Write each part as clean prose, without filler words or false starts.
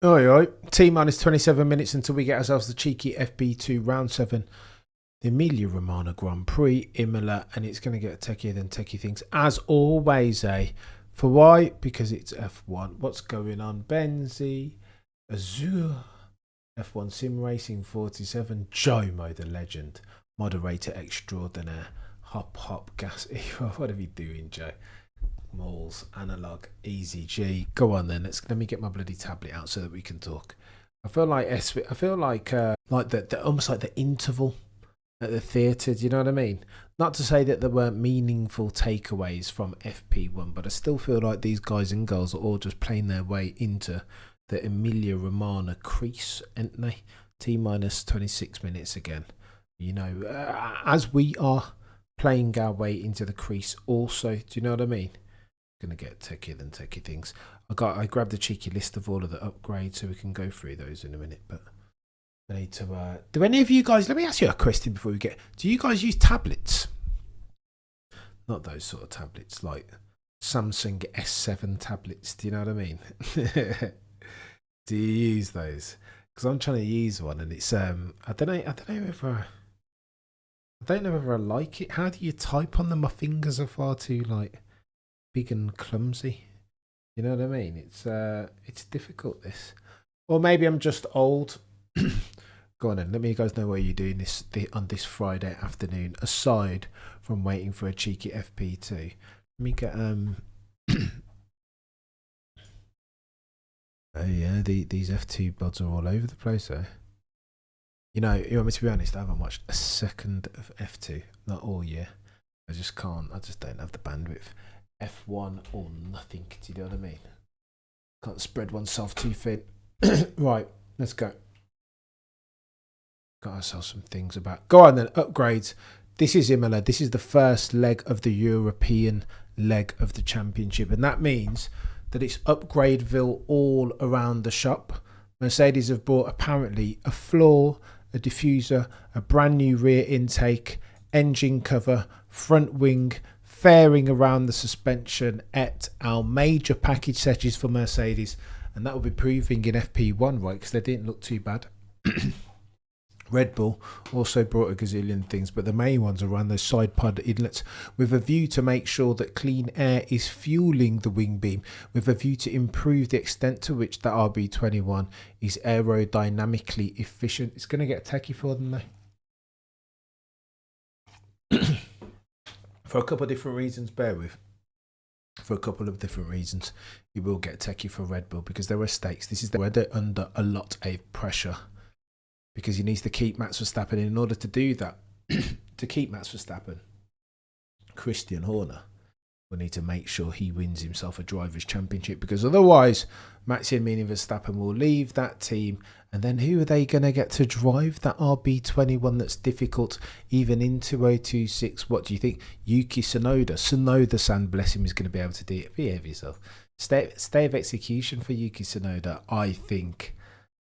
Alright, T minus 27 minutes until we get ourselves the cheeky FP2 round 7, the Emilia Romagna Grand Prix, Imola, and it's going to get techier than techie things. As always, For why? Because it's F1. What's going on? Benzi, Azure, F1 Sim Racing 47, Jomo the legend, moderator extraordinaire, hop, gas. What are we doing, Joe? Malls, analog, easy G. Go on then. Let me get my bloody tablet out so that we can talk. I feel like the almost like the interval at the theatre. Do you know what I mean? Not to say that there weren't meaningful takeaways from FP1, but I still feel like these guys and girls are all just playing their way into the Emilia Romagna crease, aren't they? T minus 26 minutes again. You know, as we are playing our way into the crease also. Do you know what I mean? Going to get techier than techie things. I grabbed a cheeky list of all of the upgrades so we can go through those in a minute. But I need to. Do any of you guys? Let me ask you a question before we get. Do you guys use tablets? Not those sort of tablets like Samsung S7 tablets. Do you know what I mean? Do you use those? Because I'm trying to use one and it's I don't know whether I like it. How do you type on them? My fingers are far too like big and clumsy. You know what I mean? It's difficult this. Or maybe I'm just old. Go on then, let me guys know what you're doing on this Friday afternoon, aside from waiting for a cheeky FP2. Let me get oh yeah, these F2 buds are all over the place though. You know, you want me to be honest, I haven't watched a second of F2, not all year. I just can't, I just don't have the bandwidth. F1 or nothing, do you know what I mean? Can't spread oneself too thin. Right, let's go. Got ourselves some things about. Go on then, upgrades. This is Imola. This is the first leg of the European leg of the championship, and that means that it's Upgradeville all around the shop. Mercedes have brought apparently a floor, a diffuser, a brand new rear intake, engine cover, front wing, fairing around the suspension, et al. Major package settings for Mercedes, and that will be proving in FP1, right? Because they didn't look too bad. Red Bull also brought a gazillion things, but the main ones are around those side pod inlets with a view to make sure that clean air is fueling the wing beam, with a view to improve the extent to which the RB21 is aerodynamically efficient. It's going to get techie for them though. For a couple of different reasons, bear with. For a couple of different reasons, you will get techie for Red Bull because there are stakes. This is where they're under a lot of pressure. Because he needs to keep Max Verstappen. In order to do that, to keep Max Verstappen, Christian Horner will need to make sure he wins himself a Drivers' Championship. Because otherwise, Maximilian and Verstappen will leave that team. And then who are they going to get to drive that RB21 that's difficult even in 2026? What do you think? Yuki Tsunoda-san, bless him, is going to be able to do it. Behave yourself. Stay of execution for Yuki Tsunoda, I think.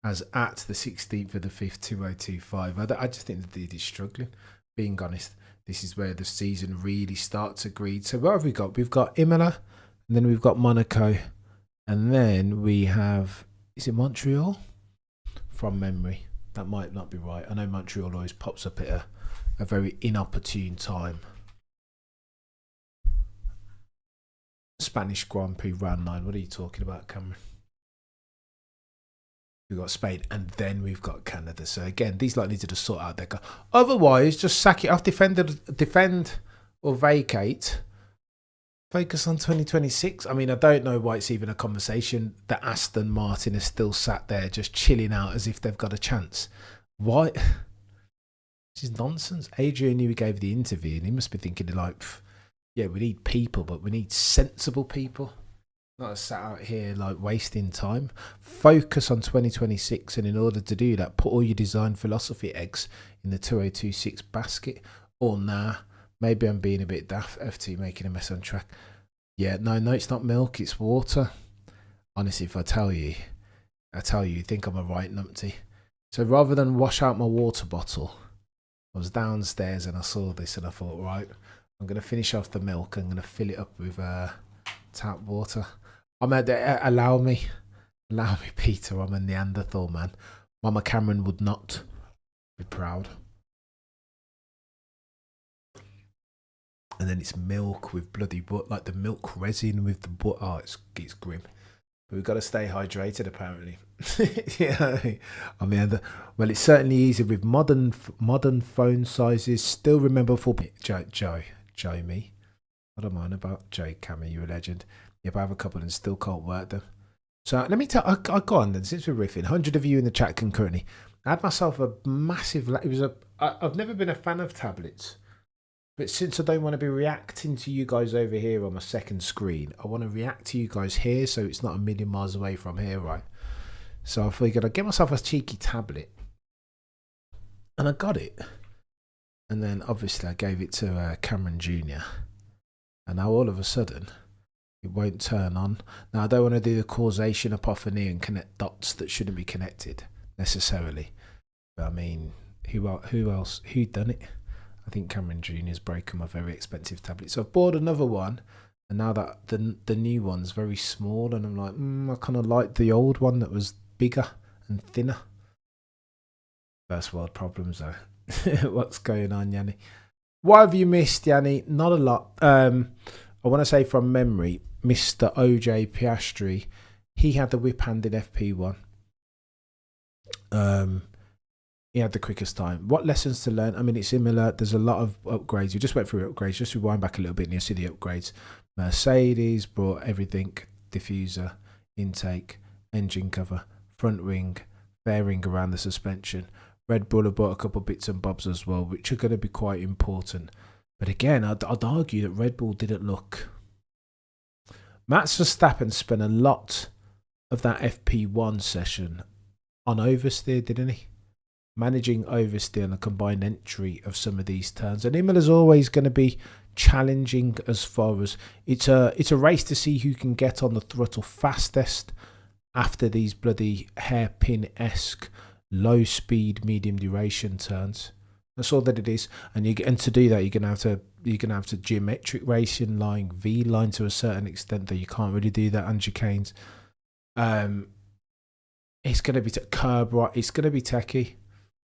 As at the 16th of the 5th, 2025. I just think the dude is struggling. Being honest, this is where the season really starts to greed. So what have we got? We've got Imola, and then we've got Monaco, and then we have, is it Montreal? From memory. That might not be right. I know Montreal always pops up at a very inopportune time. Spanish Grand Prix round 9. What are you talking about, Cameron? We've got Spain, and then we've got Canada. So again, these lot need to just sort out their car. Otherwise, just sack it off, defend or vacate. Focus on 2026. I mean, I don't know why it's even a conversation that Aston Martin is still sat there just chilling out as if they've got a chance. Why? This is nonsense. Adrian Newey gave the interview, and he must be thinking like, yeah, we need people, but we need sensible people. Not sat out here like wasting time. Focus on 2026, and in order to do that, put all your design philosophy eggs in the 2026 basket. Or nah, maybe I'm being a bit daft. FT making a mess on track. Yeah, no, it's not milk, it's water. Honestly, if I tell you, you think I'm a right numpty. So rather than wash out my water bottle, I was downstairs and I saw this and I thought, right, I'm going to finish off the milk. I'm going to fill it up with tap water. Allow me Allow me, Peter. I'm a Neanderthal man. Mama Cameron would not be proud. And then it's milk with bloody butt, like the milk resin with the butt. Oh, it's grim. But we've got to stay hydrated, apparently. Yeah, I mean, well, it's certainly easy with modern phone sizes. Still remember for Joe, me. I don't mind about Joe Cammy, you're a legend. Yeah, but I have a couple and still can't work them. So let me tell. I go on then. Since we're riffing, 100 of you in the chat concurrently. I had myself a massive. It was I've never been a fan of tablets. But since I don't want to be reacting to you guys over here on my second screen, I want to react to you guys here so it's not a million miles away from here, right? So I figured I'd get myself a cheeky tablet. And I got it. And then obviously I gave it to Cameron Jr. And now all of a sudden, it won't turn on. Now I don't want to do the causation epiphany and connect dots that shouldn't be connected necessarily. But I mean, who else? Who done it? I think Cameron Jr.'s broken my very expensive tablet. So I've bought another one, and now that the new one's very small, and I'm like, I kind of like the old one that was bigger and thinner. First world problems though. What's going on, Yanni? What have you missed, Yanni? Not a lot. I want to say from memory, Mr. OJ Piastri, he had the whip-handed FP1. He had the quickest time. What lessons to learn? I mean, it's Imola. There's a lot of upgrades. We just went through upgrades. Just rewind back a little bit and you'll see the upgrades. Mercedes brought everything. Diffuser, intake, engine cover, front wing, fairing around the suspension. Red Bull have brought a couple of bits and bobs as well, which are going to be quite important. But again, I'd argue that Red Bull didn't look... Max Verstappen spent a lot of that FP1 session on oversteer, didn't he? Managing oversteer and a combined entry of some of these turns, and Imola's always going to be challenging as far as it's a race to see who can get on the throttle fastest after these bloody hairpin-esque low speed medium duration turns. That's all that it is, and to do that you're gonna have to geometric racing line V line to a certain extent that you can't really do that on chicanes. It's gonna be curb right. It's gonna be techie.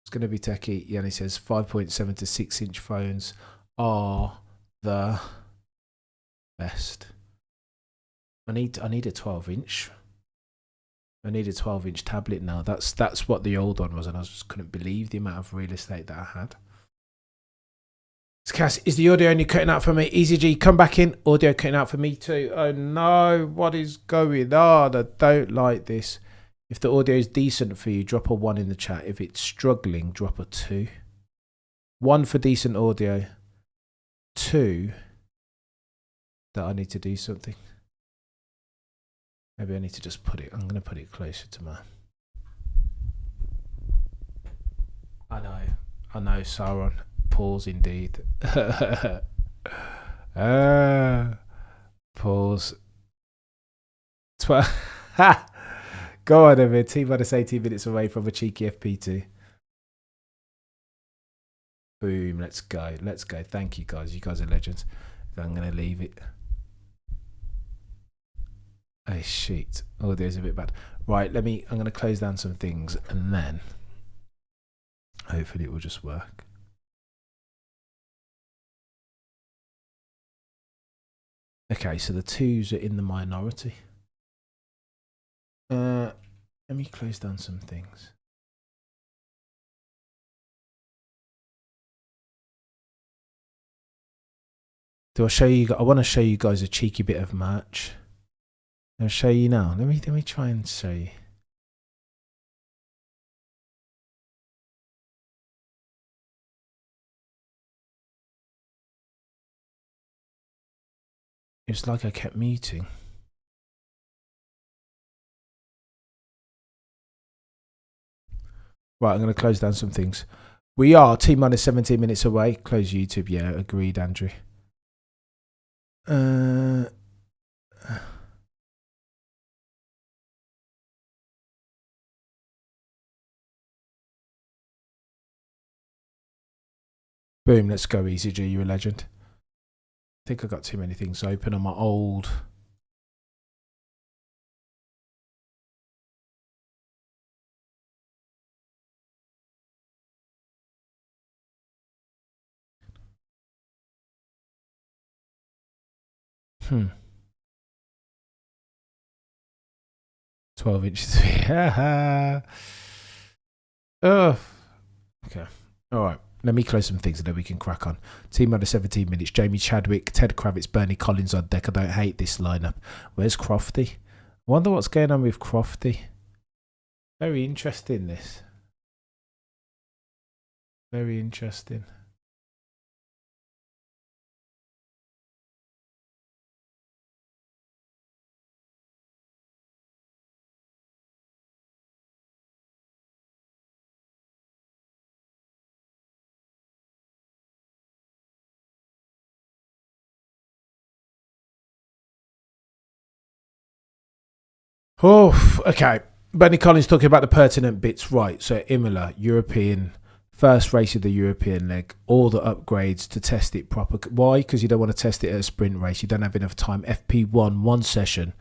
It's going to be techie. Yanni says 5.7 to 6 inch phones are the best. I need a 12 inch. I need a 12 inch tablet now. That's what the old one was, and I just couldn't believe the amount of real estate that I had. Cass, is the audio only cutting out for me? Easy G, come back in. Audio cutting out for me too. Oh no, what is going on? I don't like this. If the audio is decent for you, drop a 1 in the chat. If it's struggling, drop a 2. 1 for decent audio. 2 that I need to do something. Maybe I need to just put it. I'm going to put it closer to my... I know, Sauron. Pause indeed. Pause. Go on, Emma. T-minus 18 minutes away from a cheeky FP2. Boom. Let's go. Let's go. Thank you, guys. You guys are legends. I'm going to leave it. Oh, shit. Audio's a bit bad. Right, I'm going to close down some things and then hopefully it will just work. Okay, so the 2s are in the minority. Let me close down some things. Do I show you? I want to show you guys a cheeky bit of merch. I'll show you now. Let me try and show you. It's like I kept muting. Right, I'm going to close down some things. We are T-minus 17 minutes away. Close YouTube. Yeah, agreed, Andrew. Boom, let's go, Easy G. You're a legend. I think I got too many things open on my old Hmm. 12 inches. Oh. Okay. All right. Let me close some things and then we can crack on. Team under 17 minutes. Jamie Chadwick, Ted Kravitz, Bernie Collins on deck. I don't hate this lineup. Where's Crofty? I wonder what's going on with Crofty. Very interesting, this. Very interesting. Oh, okay. Bernie Collins talking about the pertinent bits. Right. So Imola, European, first race of the European leg, all the upgrades to test it proper. Why? Because you don't want to test it at a sprint race. You don't have enough time. FP1, one session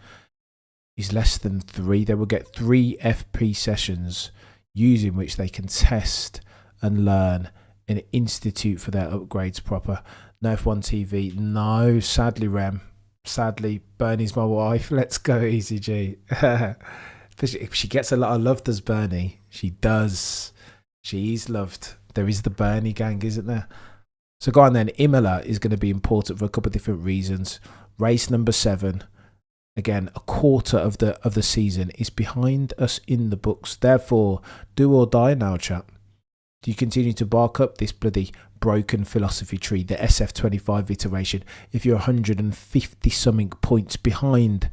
is less than 3. They will get 3 FP sessions using which they can test and learn and institute for their upgrades proper. No F1 TV. No, sadly, Rem. Sadly, Bernie's my wife. Let's go, Easy G. She gets a lot of love, does Bernie? She does. She is loved. There is the Bernie gang, isn't there? So go on then. Imola is going to be important for a couple of different reasons. Race number 7. Again, a quarter of the season is behind us in the books. Therefore, do or die now, chap. Do you continue to bark up this bloody broken philosophy tree, the SF25 iteration, if you're 150 something points behind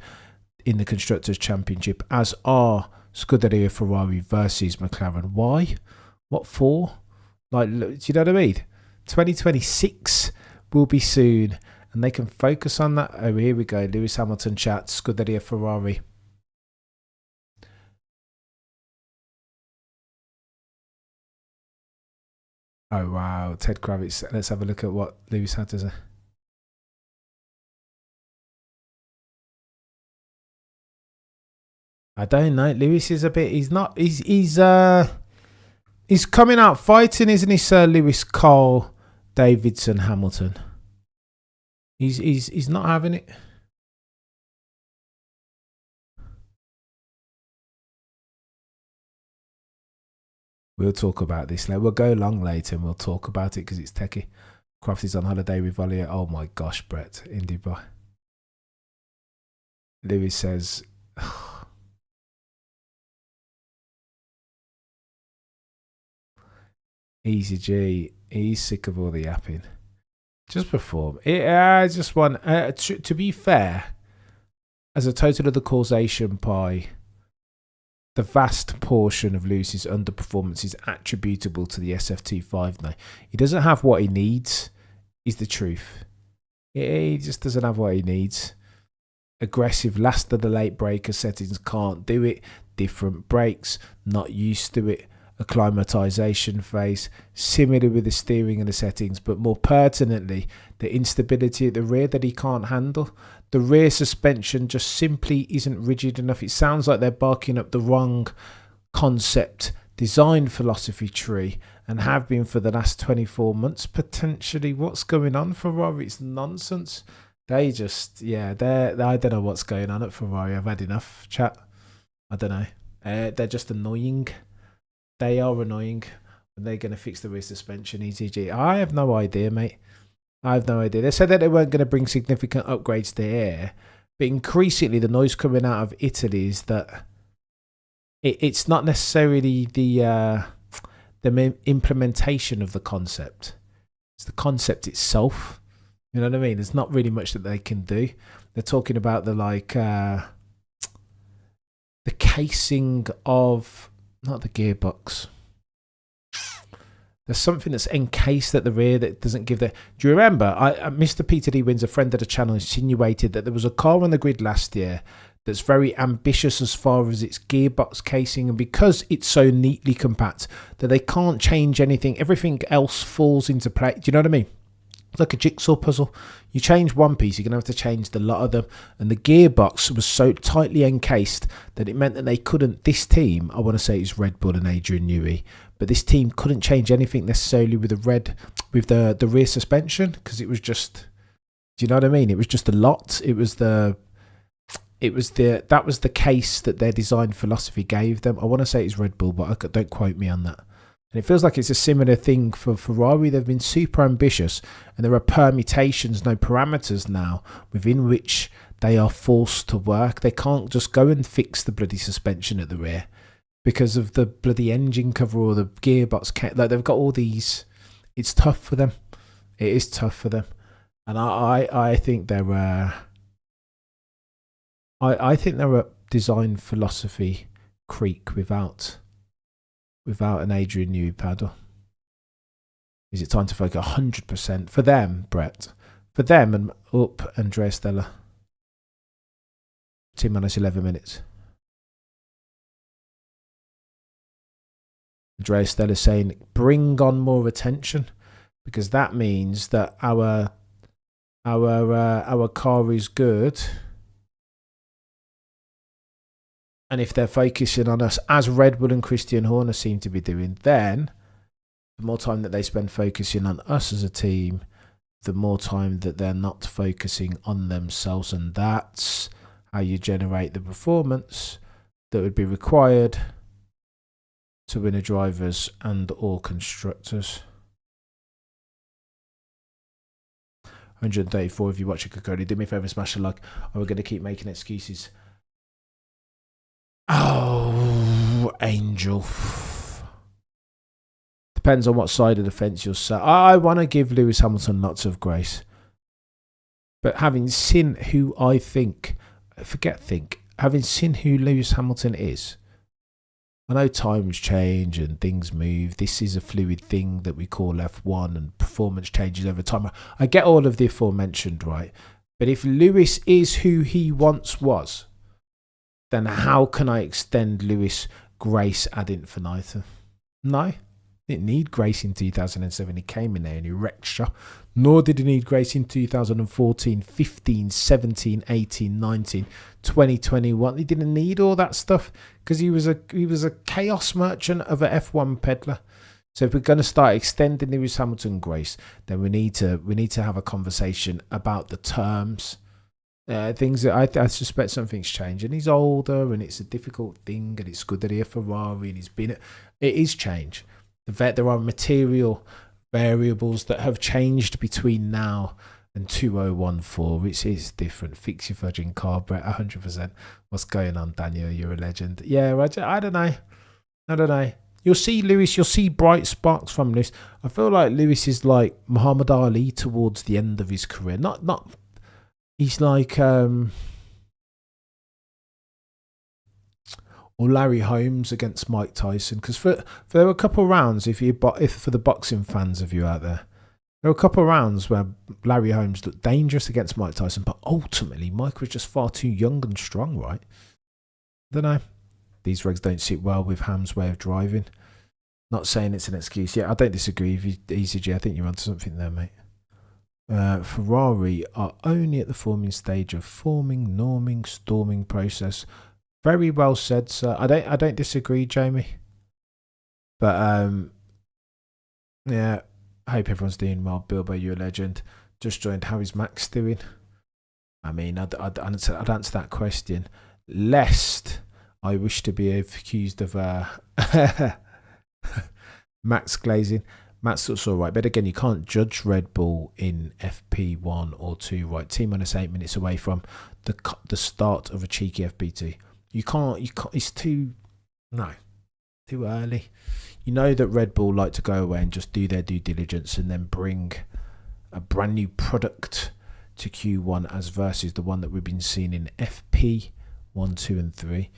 in the Constructors' Championship, as are Scuderia Ferrari versus McLaren? Why? What for? Like, do you know what I mean? 2026 will be soon, and they can focus on that. Oh, here we go. Lewis Hamilton chat, Scuderia Ferrari. Oh, wow. Ted Kravitz. Let's have a look at what Lewis had to say. I don't know. Lewis is a bit... He's coming out fighting, isn't he, Sir Lewis Cole, Davidson, Hamilton? He's not having it. We'll talk about this later. We'll go long later and we'll talk about it because it's techie. Croft is on holiday with Valier. Oh my gosh, Brett, in Dubai. Lewis says... Easy G, he's sick of all the yapping. Just perform. I just want... to be fair, as a total of the causation pie, the vast portion of Lewis's underperformance is attributable to the SFT5 now. He doesn't have what he needs, is the truth. He just doesn't have what he needs. Aggressive last of the late breaker settings, can't do it. Different brakes, not used to it. Acclimatization phase, similar with the steering and the settings, but more pertinently, the instability at the rear that he can't handle. The rear suspension just simply isn't rigid enough. It sounds like they're barking up the wrong concept, design philosophy tree, and have been for the last 24 months potentially. What's going on, Ferrari? It's nonsense. They just, I don't know what's going on at Ferrari. I've had enough, chat. I don't know. They're just annoying. They are annoying. And they're going to fix the rear suspension, ETG. I have no idea, mate. I have no idea. They said that they weren't going to bring significant upgrades to air, but increasingly the noise coming out of Italy is that it's not necessarily the implementation of the concept. It's the concept itself. You know what I mean? There's not really much that they can do. They're talking about the casing of, not the gearbox. There's something that's encased at the rear that doesn't give the... Do you remember? Mr. Peter D. Wins, a friend of the channel, insinuated that there was a car on the grid last year that's very ambitious as far as its gearbox casing, and because it's so neatly compact that they can't change anything, everything else falls into place. Do you know what I mean? It's like a jigsaw puzzle. You change one piece, you're going to have to change the lot of them. And the gearbox was so tightly encased that it meant that they couldn't... This team, I want to say it's Red Bull and Adrian Newey, but this team couldn't change anything necessarily with the rear suspension because it was just... Do you know what I mean? It was just a lot. That was the case that their design philosophy gave them. I want to say it's Red Bull, but don't quote me on that. And it feels like it's a similar thing for Ferrari. They've been super ambitious, and there are permutations, no parameters now, within which they are forced to work. They can't just go and fix the bloody suspension at the rear because of the bloody engine cover or the gearbox. Like, they've got all these. It's tough for them. It is tough for them, and I think they're. I think they're a design philosophy creek without an Adrian Newey paddle. Is it time to focus 100% for them, Brett? For them and up Andrea Stella. T minus 11 minutes. Andrea Stella saying, bring on more attention, because that means that our car is good. And if they're focusing on us, as Red Bull and Christian Horner seem to be doing, then the more time that they spend focusing on us as a team, the more time that they're not focusing on themselves. And that's how you generate the performance that would be required to win a drivers and or constructors. 134 if you watch a Kokoni. Do me a favour, smash a like, or we're going to keep making excuses. Oh, Angel. Depends on what side of the fence you're sat. I want to give Lewis Hamilton lots of grace. But having seen who I think, having seen who Lewis Hamilton is, I know times change and things move. This is a fluid thing that we call F1 and performance changes over time. I get all of the aforementioned, right? But if Lewis is who he once was, then how can I extend Lewis grace ad infinitum? No, didn't need grace in 2007. He came in there and he wrecked shop. Nor did he need grace in 2014, 15, 17, 18, 19, 20, 21. He didn't need all that stuff because he was a chaos merchant of a F1 peddler. So if we're going to start extending Lewis Hamilton grace, then we need to have a conversation about the terms. Things that I suspect something's changed, and he's older, and it's a difficult thing, and it's good that he's a Ferrari, and it is change. There are material variables that have changed between now and 2014. It's different. Fix your fudging car, Brett. 100%. What's going on, Daniel? You're a legend. Yeah, I don't know. You'll see Lewis. You'll see bright sparks from Lewis. I feel like Lewis is like Muhammad Ali towards the end of his career. Not. He's like or Larry Holmes against Mike Tyson, because for there were a couple of rounds, if for the boxing fans of you out there were a couple of rounds where Larry Holmes looked dangerous against Mike Tyson, but ultimately Mike was just far too young and strong, right? I don't know. These regs don't sit well with Ham's way of driving. Not saying it's an excuse. Yeah, I don't disagree with you, ECG. I think you're onto something there, mate. Ferrari are only at the forming stage of forming, norming, storming process. Very well said, sir. I don't disagree, Jamie. But yeah, I hope everyone's doing well. Bilbo, you're a legend. Just joined. How is Max doing? I mean, I'd answer that question, lest I wish to be accused of Max glazing. Matt's looks all right, but again, you can't judge Red Bull in FP1 or 2, right? T minus 8 minutes away from the start of a cheeky FP2. You can't. It's too early. You know that Red Bull like to go away and just do their due diligence and then bring a brand new product to Q1 as versus the one that we've been seeing in FP1, 2, and 3.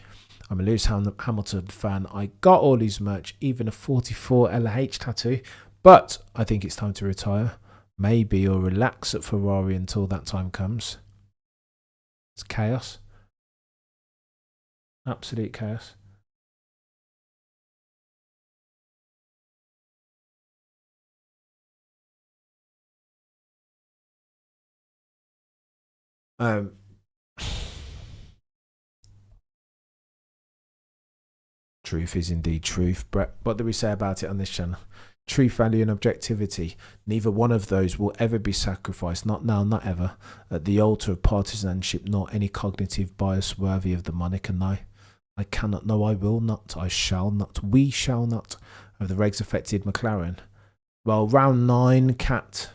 I'm a Lewis Hamilton fan. I got all his merch, even a 44 LH tattoo. But I think it's time to retire, maybe, or relax at Ferrari until that time comes. It's chaos. Absolute chaos. Truth is indeed truth, Brett. What do we say about it on this channel? truth value and objectivity. Neither one of those will ever be sacrificed, not now, not ever, at the altar of partisanship, nor any cognitive bias worthy of the moniker. No, I cannot, no, I will not, I shall not, we shall not. Have the regs affected McLaren? Well, round 9, Cat,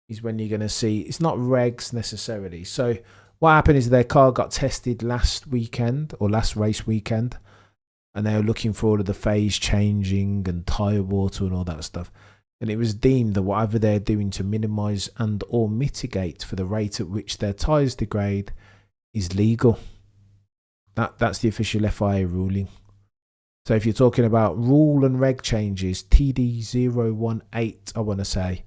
is when you're going to see, it's not regs necessarily. So what happened is their car got tested last weekend, or last race weekend, and they were looking for all of the phase changing and tyre water and all that stuff. And it was deemed that whatever they're doing to minimise and or mitigate for the rate at which their tyres degrade is legal. That's the official FIA ruling. So if you're talking about rule and reg changes, TD018, I want to say,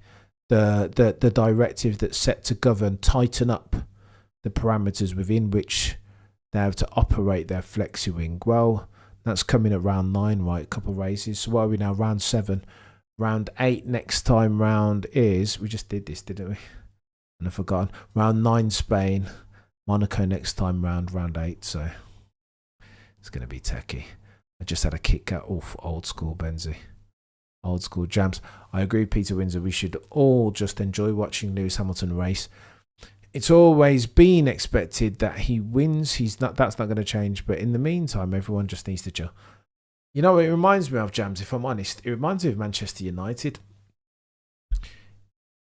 the directive that's set to govern, tighten up the parameters within which they have to operate their flexi wing. Well, that's coming at round 9, right? A couple of races. So what are we now? Round 7. Round 8 next time round is... We just did this, didn't we? And I've forgotten. Round 9 Spain. Monaco next time round 8. So it's going to be techie. I just had a kick out old school Benzie. Old school jams. I agree with Peter Windsor. We should all just enjoy watching Lewis Hamilton race. It's always been expected that he wins. That's not going to change. But in the meantime, everyone just needs to chill. You know what it reminds me of, Jams, if I'm honest? It reminds me of Manchester United.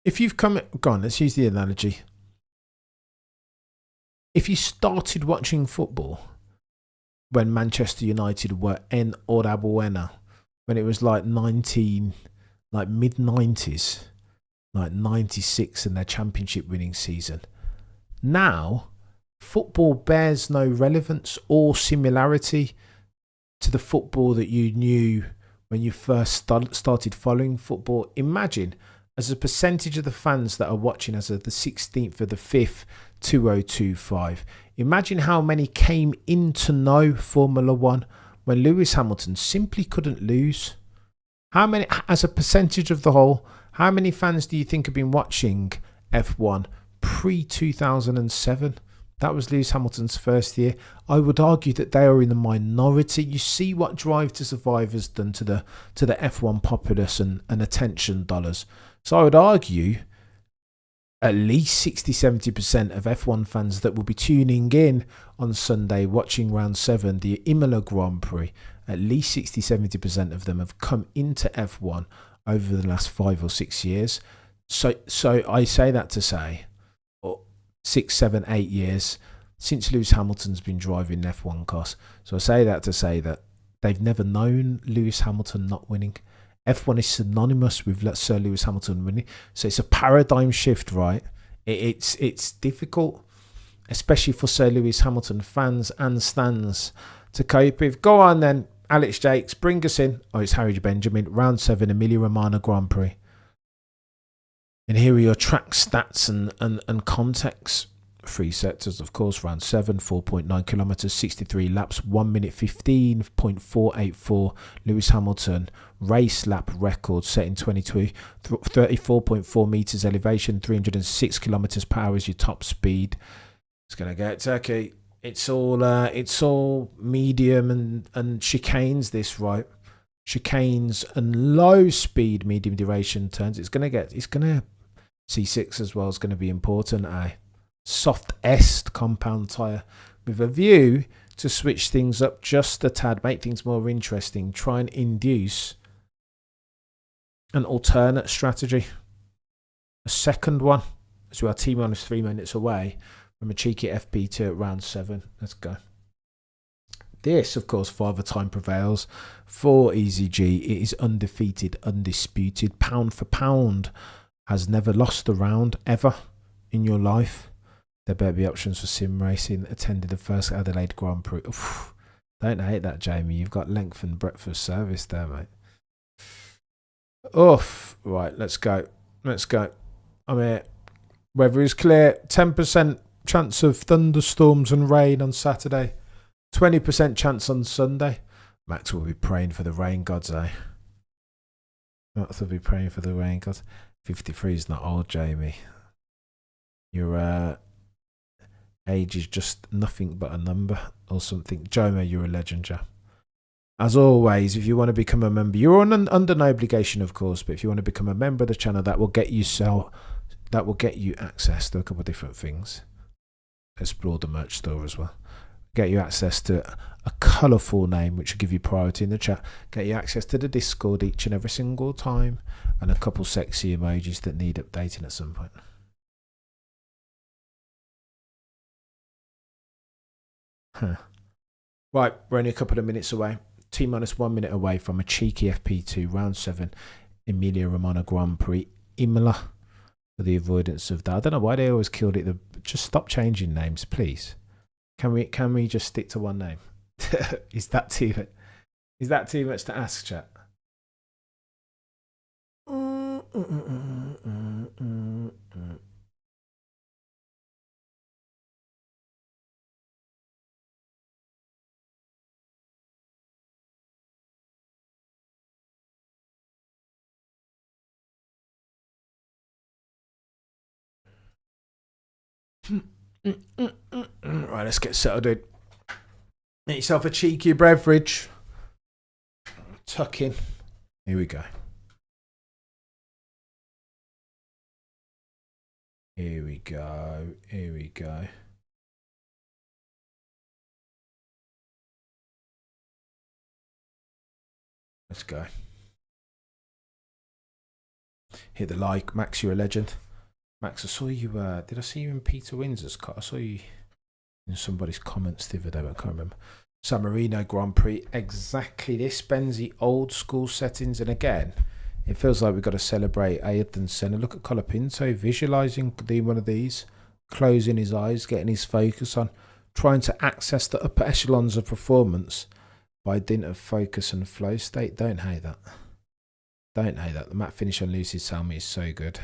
If you've go on, let's use the analogy. If you started watching football when Manchester United were en hora buena, when it was like mid-90s, like 96 in their championship winning season. Now, football bears no relevance or similarity to the football that you knew when you first started following football. Imagine, as a percentage of the fans that are watching as of the 16th of the 5th, 2025, imagine how many came in to know Formula One when Lewis Hamilton simply couldn't lose. How many, as a percentage of the whole, how many fans do you think have been watching F1 pre-2007? That was Lewis Hamilton's first year. I would argue that they are in the minority. You see what Drive to Survive has done to the F1 populace and attention dollars. So I would argue at least 60-70% of F1 fans that will be tuning in on Sunday watching round 7, the Imola Grand Prix, at least 60-70% of them have come into F1 over the last 5 or 6 years. So I say that to say, 6, 7, 8 years since Lewis Hamilton's been driving F1 cars. So I say that to say that they've never known Lewis Hamilton not winning. F1 is synonymous with Sir Lewis Hamilton winning. So it's a paradigm shift, right? It's difficult, especially for Sir Lewis Hamilton fans and stands to cope with. Go on then, Alex Jakes, bring us in. Oh, it's Harry Benjamin, round 7, Emilia Romagna Grand Prix. And here are your track stats and context. 3 sectors, of course, round 7, 4.9 kilometres, 63 laps, 1 minute 15.484. Lewis Hamilton race lap record set in 22, 34.4 metres elevation, 306 kilometres per hour is your top speed. It's going to get turkey. It's all medium and chicanes this, right? Chicanes and low speed medium duration turns. It's going to C6 as well is going to be important. Soft est compound tyre with a view to switch things up just a tad, make things more interesting, try and induce an alternate strategy. A second one, as we are T-minus 3 minutes away from a cheeky FP2 at round 7. Let's go. This, of course, Father Time prevails for EasyG. It is undefeated, undisputed, pound for pound. Has never lost a round ever in your life. There better be options for sim racing. Attended the first Adelaide Grand Prix. Oof, don't hate that, Jamie. You've got length and breadth of service there, mate. Oof. Right, let's go. I'm here. Weather is clear. 10% chance of thunderstorms and rain on Saturday. 20% chance on Sunday. Max will be praying for the rain gods, eh? Max will be praying for the rain gods. 53 is not old, Jamie. Your age is just nothing but a number or something. Jomo, you're a legend, Joe. As always, if you want to become a member, you're under no obligation, of course, but if you want to become a member of the channel, that will get you access to a couple of different things. Explore the merch store as well. Get you access to a colourful name, which will give you priority in the chat. Get you access to the Discord each and every single time, and a couple sexy emojis that need updating at some point. Right, we're only a couple of minutes away. T-minus 1 minute away from a cheeky FP2 round 7 Emilia Romagna Grand Prix Imola. For the avoidance of that, I don't know why they always killed it. Just stop changing names, please. Can we just stick to one name? Is that too much to ask, chat? Right, let's get settled in. Get yourself a cheeky beverage. Tuck in. Here we go. Here we go. Here we go. Let's go. Hit the like. Max, you're a legend. Max, I saw you, did I see you in Peter Windsor's car? I saw you in somebody's comments the other day, but I can't remember. San Marino Grand Prix, exactly this. Benzi, old school settings, and again, it feels like we've got to celebrate Ayrton Senna. Look at Colapinto, visualising doing one of these, closing his eyes, getting his focus on, trying to access the upper echelons of performance by dint of focus and flow state. Don't hate that. Don't hate that. The matte finish on Lucy's Salmi is so good.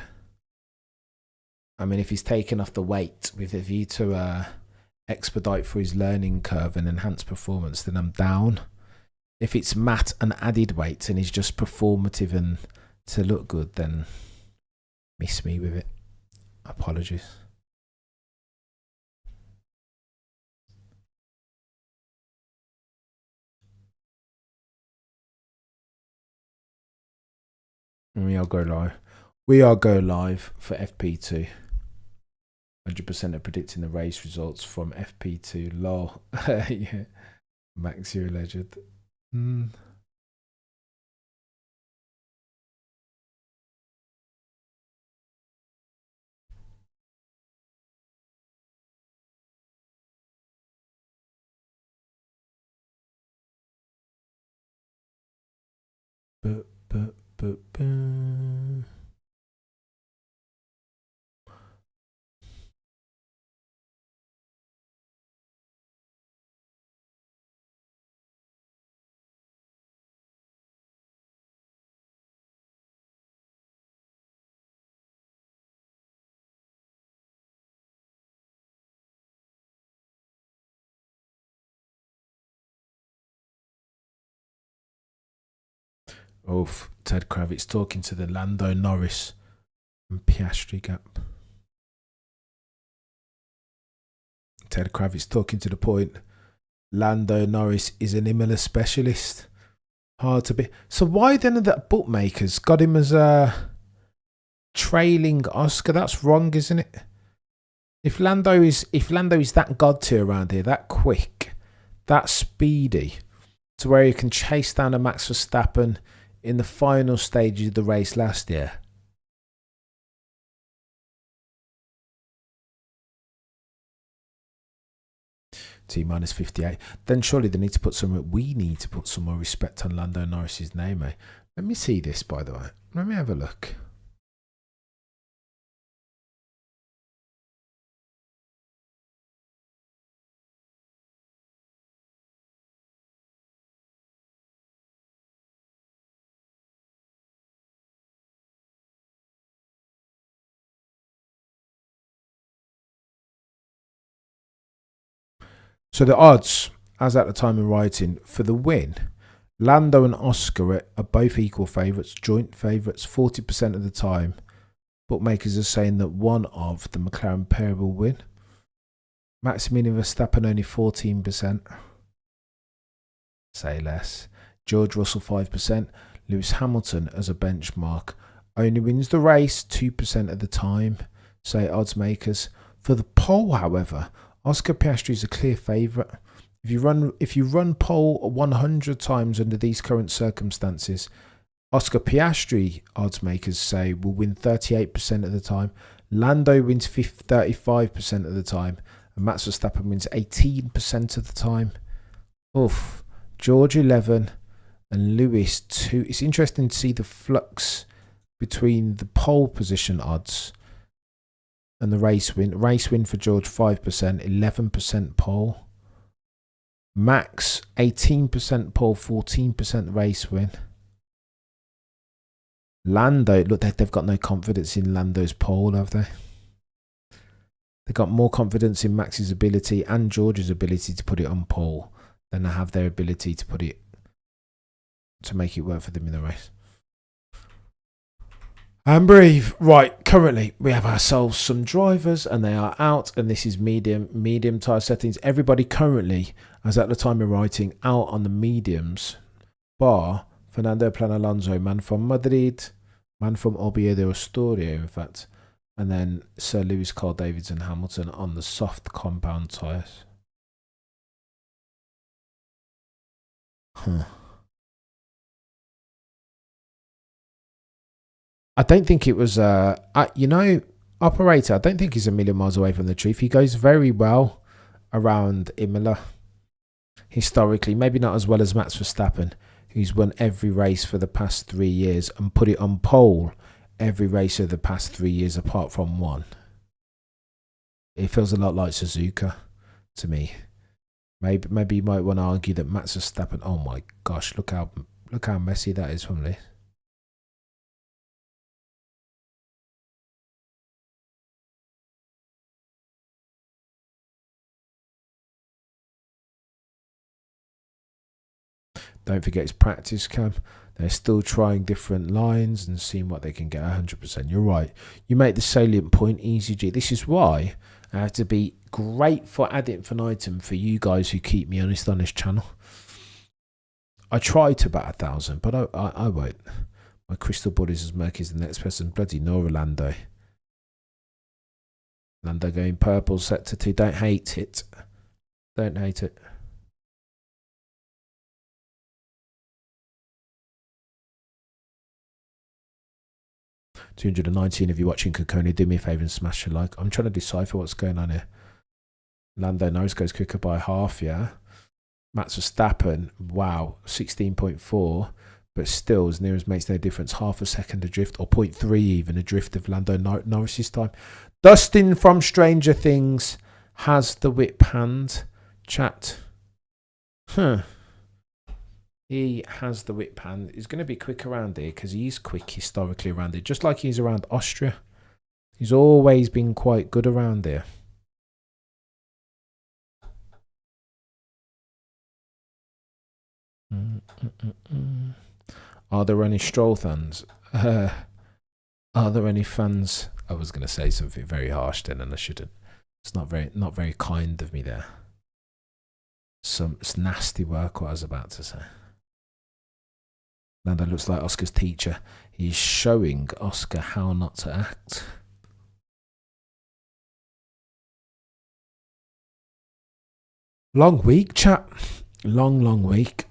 I mean, if he's taken off the weight with a view to expedite for his learning curve and enhance performance, then I'm down. If it's matte and added weight and he's just performative and to look good, then miss me with it. Apologies. We are go live. We are go live for FP2. 100% of predicting the race results from FP2. Lol. Yeah. Max, you're a legend. Oof, Ted Kravitz talking to the Lando Norris and Piastri gap. Ted Kravitz talking to the point. Lando Norris is an Imola specialist. Hard to be. So why then are that bookmakers got him as a trailing Oscar? That's wrong, isn't it? If Lando is that god tier around here, that quick, that speedy, to where he can chase down a Max Verstappen in the final stages of the race last year. T-minus 58. Then surely they need to put some. We need to put some more respect on Lando Norris's name, eh? Let me see this, by the way. Let me have a look. So the odds, as at the time of writing, for the win, Lando and Oscar are both equal favourites, joint favourites, 40% of the time. Bookmakers are saying that one of the McLaren pair will win. Maximilian Verstappen only 14%. Say less. George Russell 5%. Lewis Hamilton as a benchmark only wins the race 2% of the time, say odds makers. For the pole, however, Oscar Piastri is a clear favourite. If you run pole 100 times under these current circumstances, Oscar Piastri, odds makers say, will win 38% of the time. Lando wins 35% of the time, and Max Verstappen wins 18% of the time. Oof. George 11 and Lewis 2. It's interesting to see the flux between the pole position odds and the race win. Race win for George 5%, 11% pole. Max 18% pole, 14% race win. Lando, look, they've got no confidence in Lando's pole, have they? They've got more confidence in Max's ability and George's ability to put it on pole than they have their ability to put it, to make it work for them in the race. And breathe. Right, currently we have ourselves some drivers and they are out, and this is medium tyre settings. Everybody currently, as at the time of writing, out on the mediums, bar Fernando Plan Alonso, man from Madrid, man from Oviedo, Astoria, in fact, and then Sir Lewis, Carl Davids and Hamilton on the soft compound tyres. I don't think it was, operator, I don't think he's a million miles away from the truth. He goes very well around Imola, historically. Maybe not as well as Max Verstappen, who's won every race for the past 3 years and put it on pole every race of the past 3 years apart from one. It feels a lot like Suzuka to me. Maybe you might want to argue that Max Verstappen, oh my gosh, look how messy that is from this. Don't forget it's practice cam. They're still trying different lines and seeing what they can get 100%. You're right. You make the salient point, EasyG. This is why I have to be grateful ad infinitum for you guys who keep me honest on this channel. I try to bat 1,000, but I won't. My crystal ball is as murky as the next person. Bloody Nora Lando. Lando going purple, sector 2. Don't hate it. Don't hate it. $219 if you're watching Kokoni. Do me a favour and smash a like. I'm trying to decipher what's going on here. Lando Norris goes quicker by half, yeah. Max Verstappen, wow, 16.4, but still, as near as makes no difference, half a second adrift, or 0.3 even adrift of Lando Norris's time. Dustin from Stranger Things has the whip hand. Chat. He has the whip hand. He's going to be quick around here because he's quick historically around here, just like he's around Austria. He's always been quite good around here. Are there any Stroll fans? Are there any fans? I was going to say something very harsh then, and I shouldn't. It's not very kind of me there. It's nasty work what I was about to say. Lando looks like Oscar's teacher. He's showing Oscar how not to act. Long week, chap. Long week.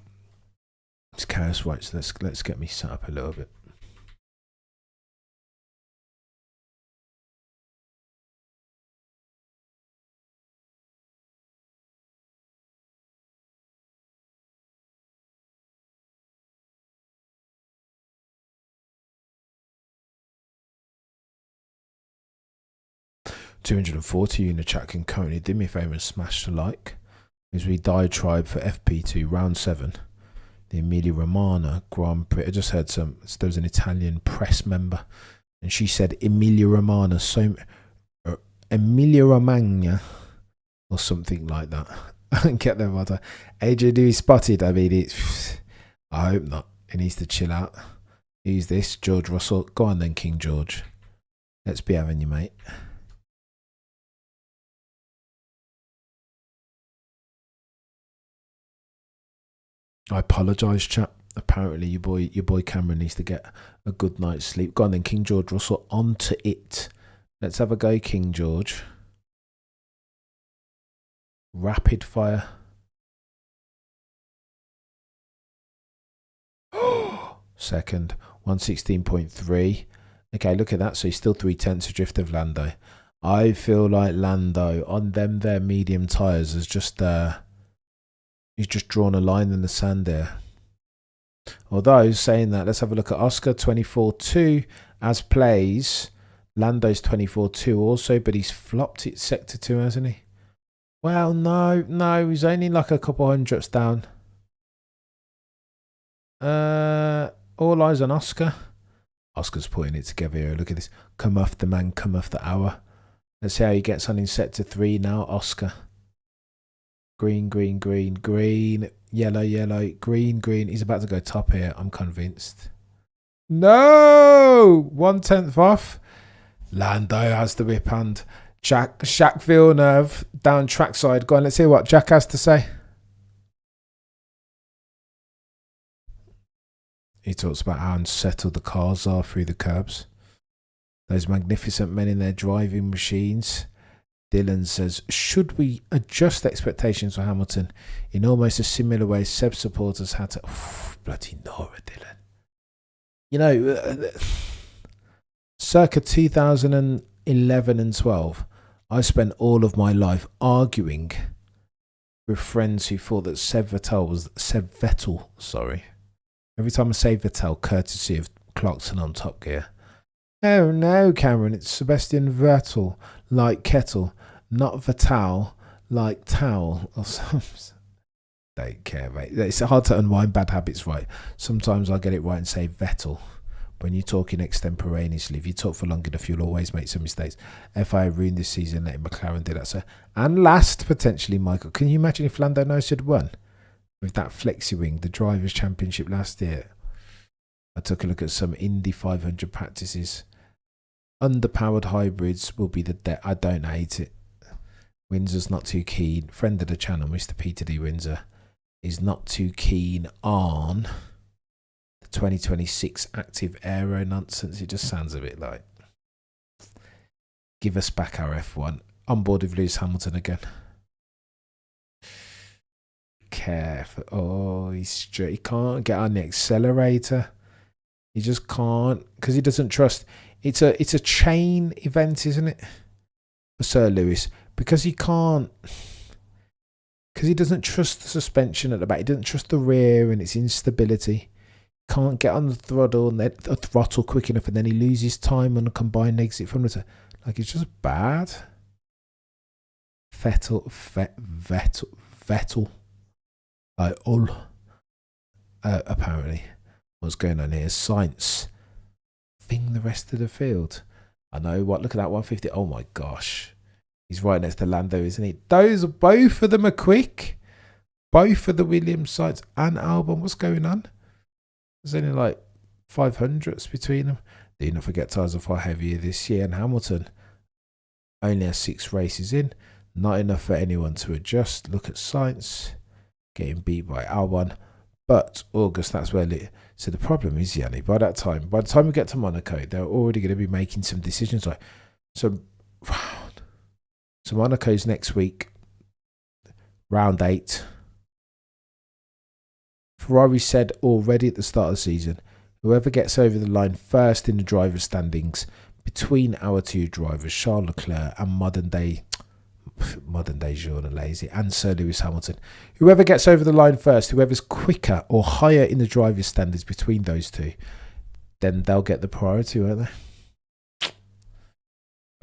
It's chaos, right? So let's get me set up a little bit. $240 in the chat can currently do me a favour and smash the like as we diatribe for FP2 round 7, the Emilia Romagna Grand Prix. I just heard there was an Italian press member and she said Emilia Romagna, Emilia Romagna or something like that. I don't get that what Adrian, do you spotted? I mean, I hope not. He needs to chill out. Who's this? George Russell. Go on then, King George. Let's be having you, mate. I apologise, chat. Apparently, your boy Cameron needs to get a good night's sleep. Go on then, King George Russell, onto it. Let's have a go, King George. Rapid fire. Second, 116.3. Okay, look at that. So he's still 3/10 adrift of Lando. I feel like Lando on their medium tyres has just he's just drawn a line in the sand there. Although saying that, let's have a look at Oscar 24.2 as plays. Lando's 24.2 also, but he's flopped it sector 2, hasn't he? Well, no, he's only like a couple hundredths down. All eyes on Oscar. Oscar's putting it together here. Look at this. Come off the man, come off the hour. Let's see how he gets on in sector 3 now. Oscar. Green, green, green, green. Yellow, yellow, green, green. He's about to go top here. I'm convinced. No! 1/10 off. Lando has the whip hand. Jacques Villeneuve down trackside. Go on, let's hear what Jack has to say. He talks about how unsettled the cars are through the curbs. Those magnificent men in their driving machines. Dylan says, should we adjust expectations for Hamilton in almost a similar way Seb supporters had to... bloody Nora, Dylan. You know, circa 2011 and 12, I spent all of my life arguing with friends who thought that Seb Vettel, sorry. Every time I say Vettel, courtesy of Clarkson on Top Gear. Oh no, Cameron, it's Sebastian Vettel, like kettle, not Vettel, like towel. Or something. Don't care, mate. It's hard to unwind bad habits, right? Sometimes I get it right and say Vettel. When you're talking extemporaneously, if you talk for long enough, you'll always make some mistakes. FIA ruined this season, letting McLaren do that. So, and last, potentially, Michael, can you imagine if Lando Norris had won with that flexi wing, the Drivers' Championship last year? I took a look at some Indy 500 practices. Underpowered hybrids will be the I don't hate it. Windsor's not too keen. Friend of the channel, Mr. Peter D. Windsor, is not too keen on the 2026 active aero nonsense. It just sounds a bit like, give us back our F1. On board with Lewis Hamilton again. Careful. Oh, he can't get on the accelerator. He just can't, because he doesn't trust. It's a chain event, isn't it, Sir Lewis? Because he can't, because he doesn't trust the suspension at the back. He doesn't trust the rear and its instability. Can't get on the throttle quick enough, and then he loses time on a combined exit from the like. It's just bad. Vettel, like all. Apparently, what's going on here? Science. Thing the rest of the field. I know what. Look at that 150. Oh my gosh, he's right next to Lando, isn't he? Both of them are quick. Both of the Williams sides and Albon. What's going on? There's only like 500s between them. Do not forget tyres are far heavier this year, and Hamilton only has 6 races in. Not enough for anyone to adjust. Look at Sainz getting beat by Albon. But August, that's where so the problem is, Yanni, by the time we get to Monaco, they're already going to be making some decisions. Like, so Monaco's next week, round 8. Ferrari said already at the start of the season, whoever gets over the line first in the driver's standings between our 2 drivers, Charles Leclerc and modern day Jean Lazy and Sir Lewis Hamilton, whoever gets over the line first, whoever's quicker or higher in the driver's standards between those 2, then they'll get the priority, won't they?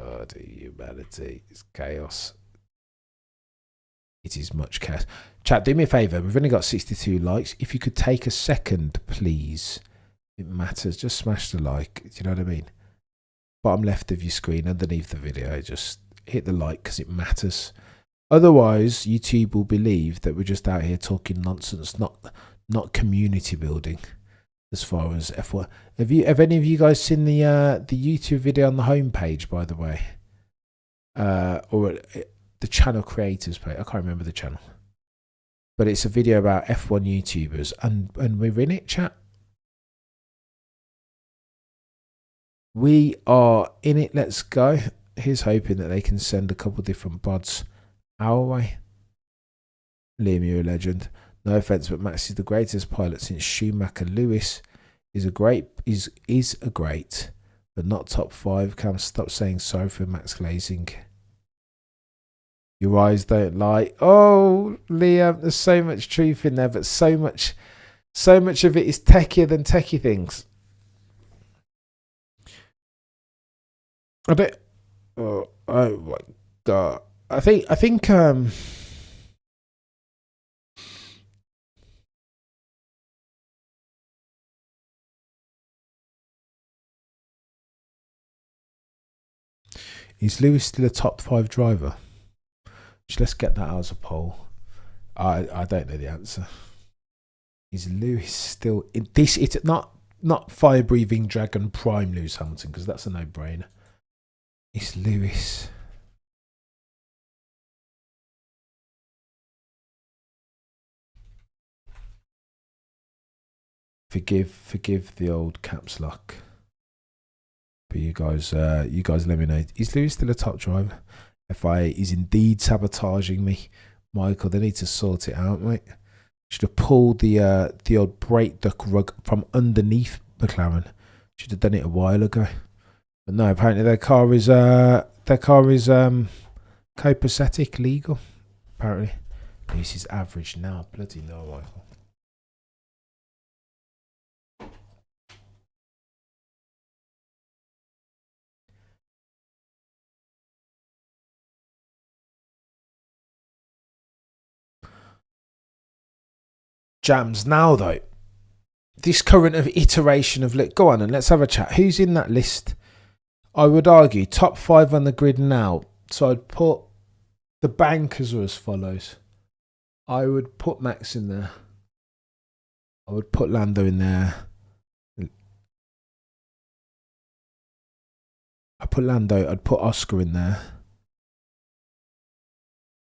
Oh, the humanity is chaos. It is much chaos. Chat, do me a favour. We've only got 62 likes. If you could take a second, please. It matters. Just smash the like. Do you know what I mean? Bottom left of your screen, underneath the video, just hit the like because it matters. Otherwise, YouTube will believe that we're just out here talking nonsense, not community building. As far as F1, have any of you guys seen the YouTube video on the homepage, by the way, or the channel creators page? I can't remember the channel. but it's a video about F1 YouTubers, and we're in it, chat. We are in it. Let's go. Here's hoping that they can send a couple different bods our way. Liam, you're a legend. No offense, but Max is the greatest pilot since Schumacher. Lewis is a great, but not top 5. Cam, stop saying sorry for Max Glazing. Your eyes don't lie. Oh, Liam, there's so much truth in there, but so much of it is techier than techie things. I bet. Oh my god! I think is Lewis still a top 5 driver? Let's get that out as a poll. I don't know the answer. Is Lewis still in this? It's not fire breathing dragon prime Lewis Hamilton, because that's a no brainer. Is Lewis? Forgive the old caps lock. But you guys let me know. Is Lewis still a top driver? FIA is indeed sabotaging me, Michael. They need to sort it out, mate. Should have pulled the old brake duck rug from underneath McLaren. Should have done it a while ago. But no, apparently their car is copacetic legal. Apparently, this is average now. Bloody no, Michael. Jams now though. This current of iteration of go on and let's have a chat. Who's in that list? I would argue top 5 on the grid now. So I'd put the bankers are as follows. I would put Max in there. I would put Lando in there. I put Lando. I'd put Oscar in there.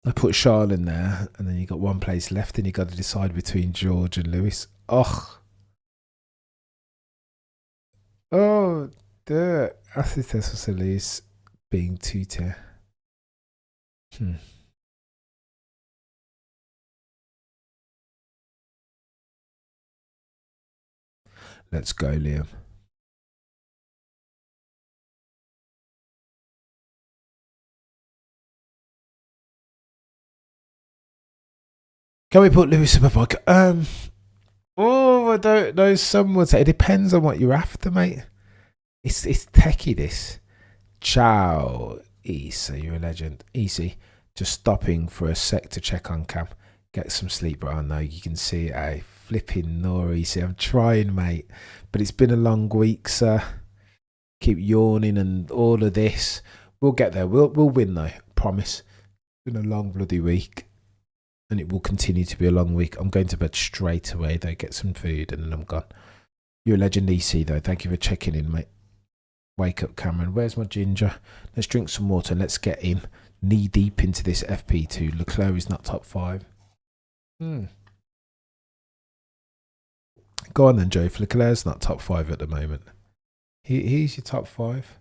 I put Charles in there, and then you got one place left, and you got to decide between George and Lewis. Oh, the assistance facilities being 2-tier. Let's go, Liam. Can we put Lewis above vodka? I don't know. Some would say it depends on what you're after, mate. It's techie, this. Ciao, Easy, you're a legend. Easy, just stopping for a sec to check on Cam. Get some sleep, but I know you can see a flipping nor Easy. I'm trying, mate, but it's been a long week, sir. Keep yawning and all of this. We'll get there. We'll win though. Promise. It's been a long bloody week. And it will continue to be a long week. I'm going to bed straight away though, get some food, and then I'm gone. You're a legend, EC, though. Thank you for checking in, mate. Wake up, Cameron. Where's my ginger? Let's drink some water. Let's get in knee deep into this FP2. Leclerc is not top 5. Go on then, Joe. Leclerc's not top 5 at the moment. He's your top 5.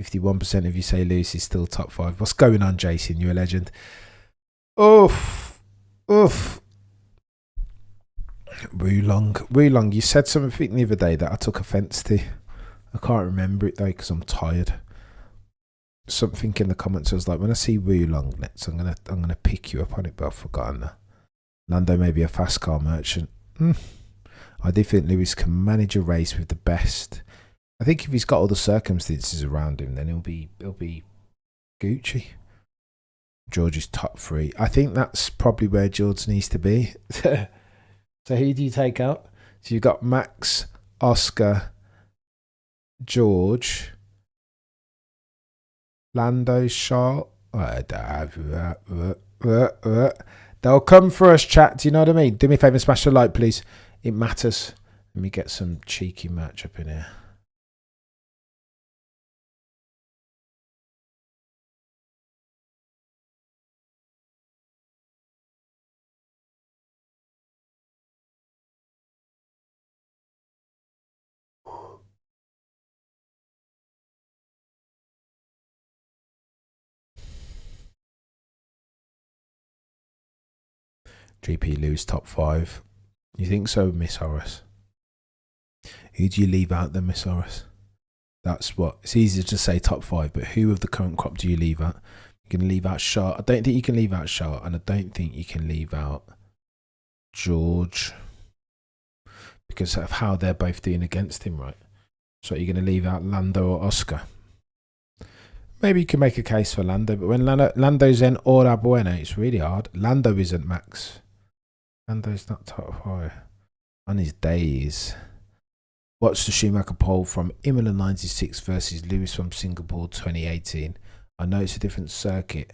51% of you say Lewis is still top 5. What's going on, Jason? You're a legend. Oof. Wulong, you said something the other day that I took offence to. I can't remember it though because I'm tired. Something in the comments was like, when I see Wulong next, I'm gonna pick you up on it, but I've forgotten that. Lando may be a fast car merchant. I do think Lewis can manage a race with the best. I think if he's got all the circumstances around him, then he'll be Gucci. George is top 3. I think that's probably where George needs to be. So who do you take out? So you've got Max, Oscar, George, Lando, Charles. They'll come for us, chat. Do you know what I mean? Do me a favour and smash the like, please. It matters. Let me get some cheeky match up in here. GP Lewis top 5. You think so, Miss Horace? Who do you leave out then, Miss Horace? That's what, it's easier to say top 5, but who of the current crop do you leave out? You're going to leave out Shah. I don't think you can leave out Shah, and I don't think you can leave out George because of how they're both doing against him, right? So you're going to leave out Lando or Oscar. Maybe you can make a case for Lando, but when Lando's in Ora Bueno, it's really hard. Lando isn't Max. Lando's not top 5 on his days. Watch the Schumacher pole from Imola 96 versus Lewis from Singapore 2018. I know it's a different circuit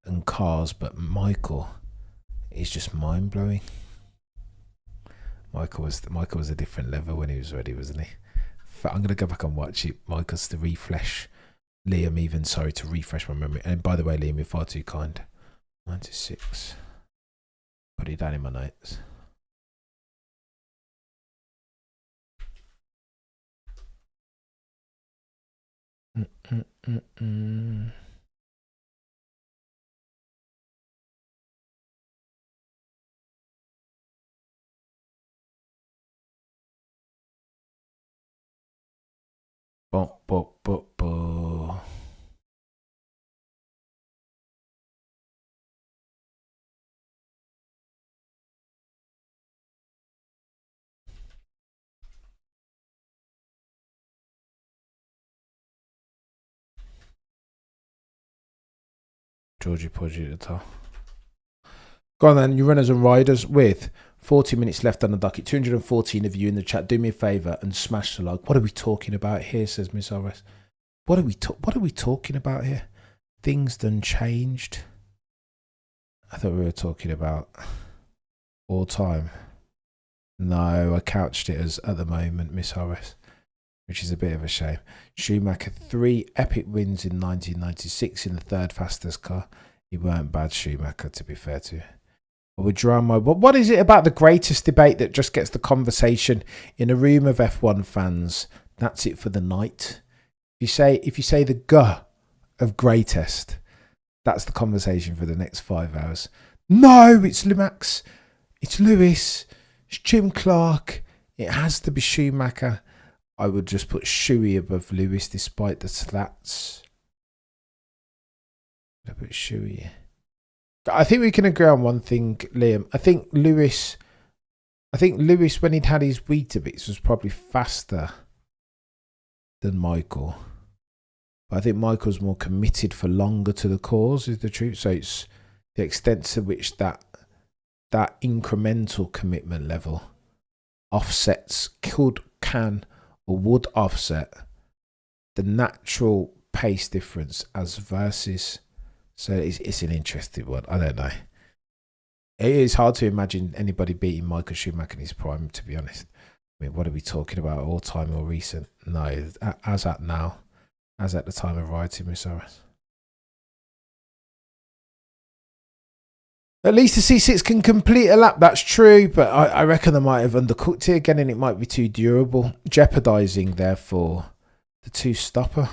and cars, but Michael is just mind blowing. Michael was a different level when he was ready, wasn't he? I'm gonna go back and watch it. Michael's to refresh. Liam, even sorry to refresh my memory. And by the way, Liam, you're far too kind. 96. Put it down in my notes. Georgie Podgy at the top. Go on then, you runners and riders with 40 minutes left on the docket. 214 of you in the chat. Do me a favour and smash the like. What are we talking about here, says Miss Horace. What are we talking about here? Things done changed. I thought we were talking about all time. No, I couched it as at the moment, Miss Horace, which is a bit of a shame. Schumacher 3 epic wins in 1996 in the third fastest car. He weren't bad, Schumacher, to be fair to you. I would drown my... What is it about the greatest debate that just gets the conversation in a room of F1 fans? That's it for the night. If you say the G of greatest, that's the conversation for the next 5 hours. No, it's Max. It's Lewis. It's Jim Clark. It has to be Schumacher. I would just put Shuey above Lewis despite the stats. I put Shuey. I think we can agree on one thing, Liam. I think Lewis, when he'd had his Weetabix, was probably faster than Michael. But I think Michael's more committed for longer to the cause, is the truth. So it's the extent to which that incremental commitment level offsets, can or would offset the natural pace difference as versus. So it's an interesting one. I don't know. It is hard to imagine anybody beating Michael Schumacher in his prime, to be honest. I mean, what are we talking about? All time or recent? No, as at now. As at the time of writing, Miss Horace. At least the C6 can complete a lap, that's true, but I reckon they might have undercooked it again and it might be too durable, jeopardising, therefore, the two-stopper.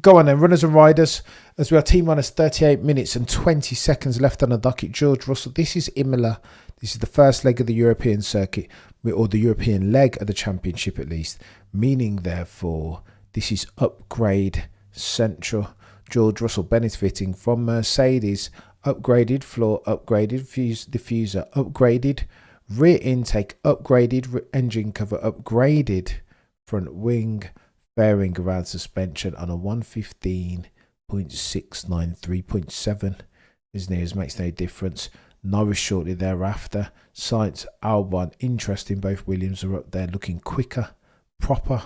Go on then, runners and riders, as we are T-minus 38 minutes and 20 seconds left on the docket. George Russell, this is Imola. This is the first leg of the European circuit, or the European leg of the championship at least, meaning, therefore, this is upgrade central. George Russell benefiting from Mercedes, upgraded floor, upgraded diffuser, upgraded rear intake, upgraded engine cover, upgraded front wing, bearing around suspension on a 115.693.7. His nears makes no difference. Norris shortly thereafter. Sainz, Albon, interesting. Both Williams are up there looking quicker, proper.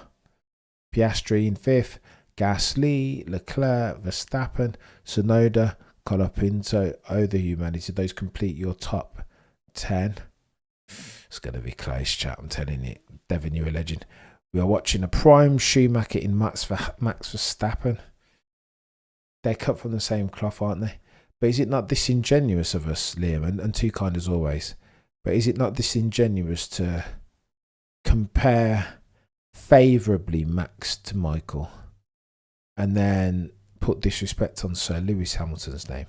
Piastri in 5th. Gasly, Leclerc, Verstappen, Tsunoda, Colapinto. Oh, the humanity. Those complete your top 10. It's going to be close, chat. I'm telling you. Devin, you're a legend. We are watching a prime Schumacher in Max Verstappen. They're cut from the same cloth, aren't they? But is it not disingenuous of us, Liam, and too kind as always, but is it not disingenuous to compare favourably Max to Michael and then put disrespect on Sir Lewis Hamilton's name?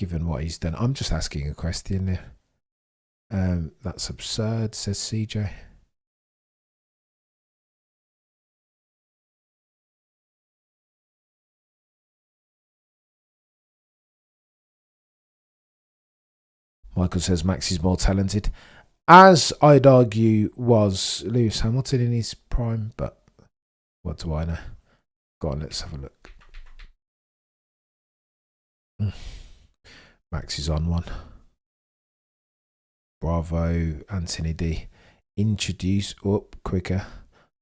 given what he's done. I'm just asking a question there. That's absurd, says CJ. Michael says Max is more talented, as I'd argue was Lewis Hamilton in his prime, but what do I know? Go on, let's have a look. Max is on one. Bravo, Anthony D. Introduce up quicker,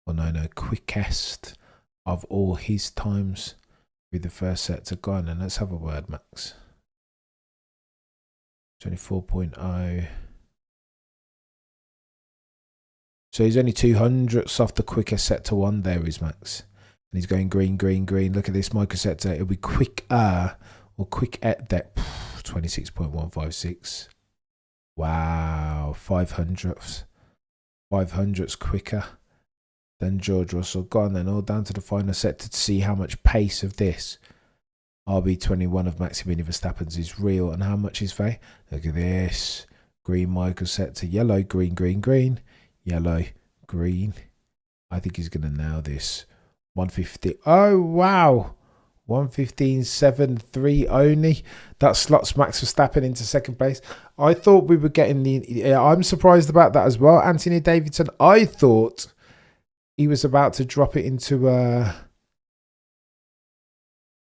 or no, quickest of all his times with the first set to go on. And let's have a word, Max. 24.0. So he's only 200ths off the quicker set to one. There is Max. And he's going green, green, green. Look at this microsector. It'll be quicker or quick at depth. 26.156. Wow. 500ths. 500ths quicker than George Russell. Gone then. All down to the final set to see how much pace of this RB21 of Maximilian Verstappen's is real and how much is fake. Look at this. Green microsector. Yellow, green, green, green. Yellow, green. I think he's going to nail this. 150. Oh, wow. 115.73 only. That slots Max Verstappen into second place. I thought we were getting the... I'm surprised about that as well. Anthony Davidson, I thought he was about to drop it into...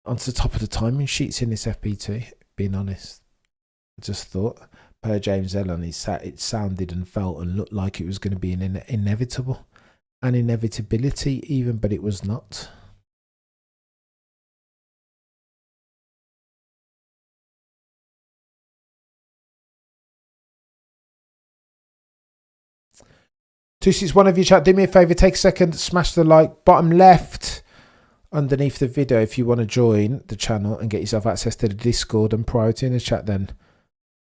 onto the top of the timing sheets in this FP2, being honest. I just thought, per James Ellon, it sounded and felt and looked like it was going to be an inevitable. An inevitability even, but it was not. One of you chat, do me a favour, take a second, smash the like, bottom left underneath the video if you want to join the channel and get yourself access to the Discord and priority in the chat, then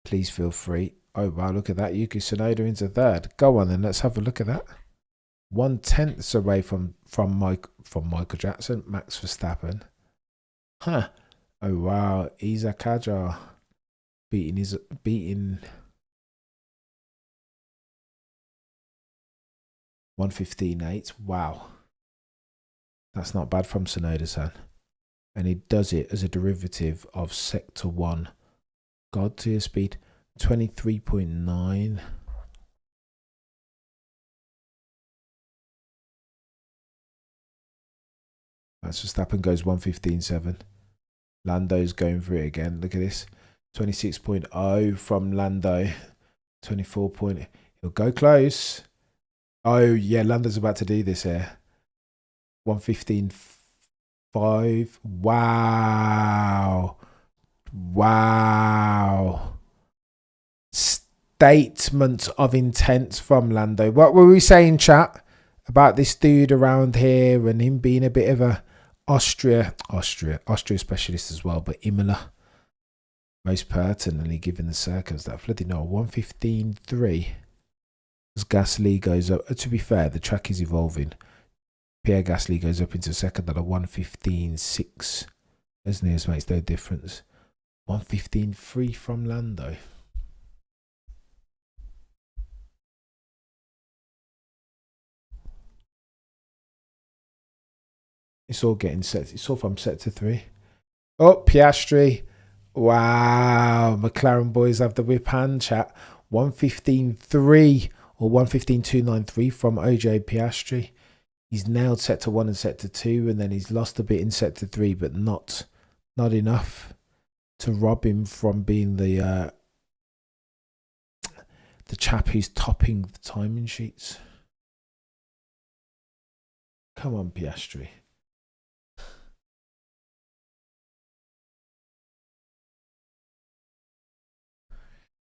please feel free. Oh wow, look at that. Yuki Tsunoda into third. Go on then, let's have a look at that. 1/10 away from Michael Jackson, Max Verstappen. Huh. Oh wow, Isa Kajar beating 115.8. Wow. That's not bad from Tsunoda-san. And he does it as a derivative of Sector 1. God tier speed, 23.9. That's Verstappen goes 115.7. Lando's going for it again. Look at this. 26.0 from Lando. 24 point. He'll go close. Oh, yeah, Lando's about to do this here. 115.5. Wow. Wow. Statement of intent from Lando. What were we saying, chat, about this dude around here and him being a bit of a Austria specialist as well, but Imola, most pertinently given the circumstances. Bloody no, 115.3. As Gasly goes up, to be fair, the track is evolving. Pierre Gasly goes up into second at a 115.6. As near as makes no difference. 115.3 from Lando. It's all getting set. It's all from sector 3. Oh, Piastri. Wow. McLaren boys have the whip hand, chat. 115.3 or 115.293 from OJ Piastri. He's nailed sector 1 and sector 2, and then he's lost a bit in sector 3, but not enough to rob him from being the chap who's topping the timing sheets. Come on, Piastri.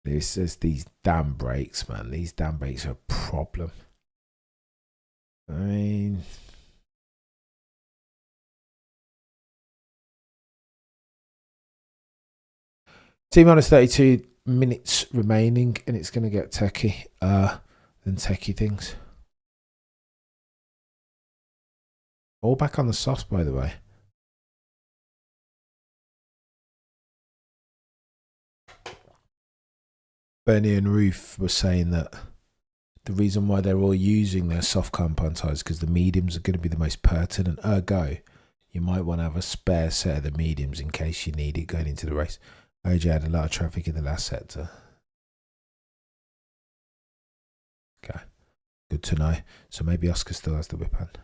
This is these damn brakes, man. These damn brakes are a problem. I mean, T-minus 32 minutes remaining, and it's going to get techie than techie things. All back on the softs, by the way. Benny and Ruth were saying that the reason why they're all using their soft compound tyres because the mediums are going to be the most pertinent. Ergo, you might want to have a spare set of the mediums in case you need it going into the race. OJ had a lot of traffic in the last sector. Okay, good to know. So maybe Oscar still has the whip hand.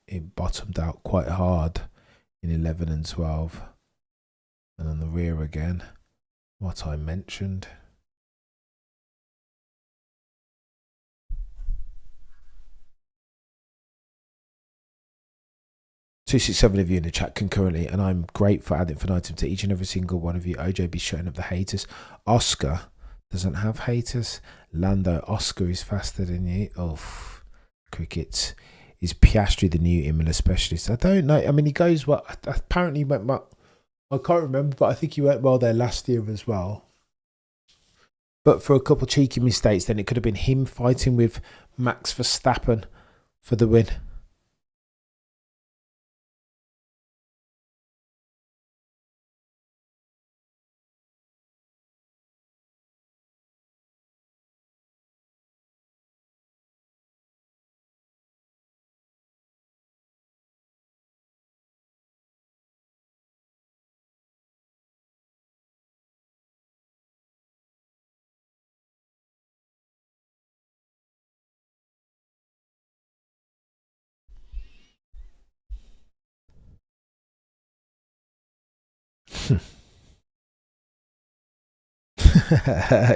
It bottomed out quite hard in 11 and 12. And on the rear again, what I mentioned. $267 of you in the chat concurrently, and I'm grateful ad infinitum to each and every single one of you. OJ be shutting up the haters. Oscar doesn't have haters. Lando, Oscar is faster than you. Oh, cricket. Is Piastri the new Imola specialist? I don't know. I mean, he goes well. Apparently, he went well. I can't remember, but I think he went well there last year as well. But for a couple of cheeky mistakes, then it could have been him fighting with Max Verstappen for the win.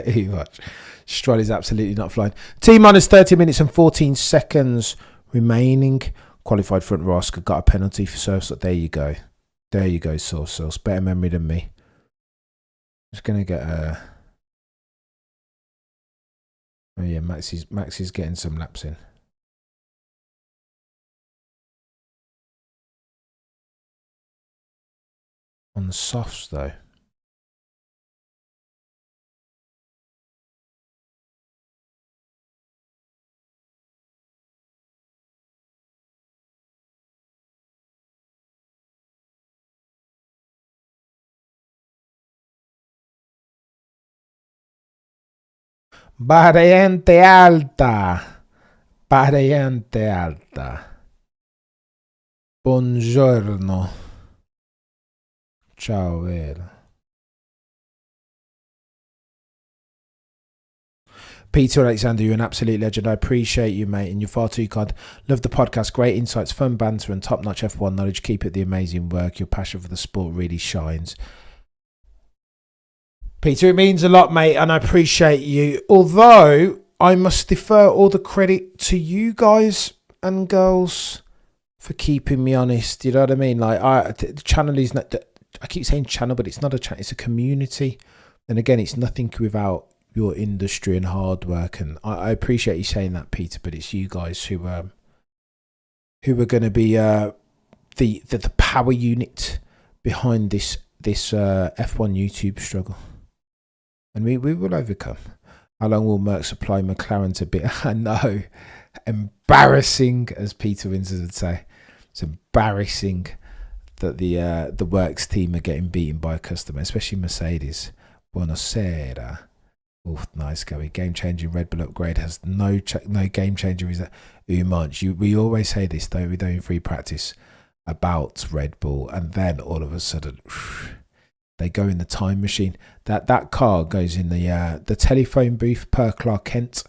You watch. Stroll is absolutely not flying. T minus 30 minutes and 14 seconds remaining. Qualified front row Oscar got a penalty for Surf. So there you go. There you go, Sauce. Better memory than me. Just gonna get a. Oh yeah, Max is getting some laps in. On the softs though. Variante alta. Variante alta. Buongiorno. Ciao, vero. Peter Alexander, you're an absolute legend. I appreciate you, mate, and you're far too kind. Love the podcast. Great insights, fun banter, and top-notch F1 knowledge. Keep it the amazing work. Your passion for the sport really shines. Peter, it means a lot, mate, and I appreciate you. Although, I must defer all the credit to you guys and girls for keeping me honest. You know what I mean? Like, the channel is not... I keep saying channel, but it's not a channel. It's a community. And again, it's nothing without your industry and hard work, and I appreciate you saying that, Peter. But it's you guys who are going to be the power unit behind this F1 YouTube struggle, and we will overcome. How long will Merck supply McLaren to be? I know, embarrassing, as Peter Windsor would say. It's embarrassing that the Works team are getting beaten by a customer, especially Mercedes. Buonasera. Oh, nice going. Game changing Red Bull upgrade has no game changer. Is that much? We always say this, though, we do in free practice about Red Bull, and then all of a sudden they go in the time machine. That car goes in the telephone booth per Clark Kent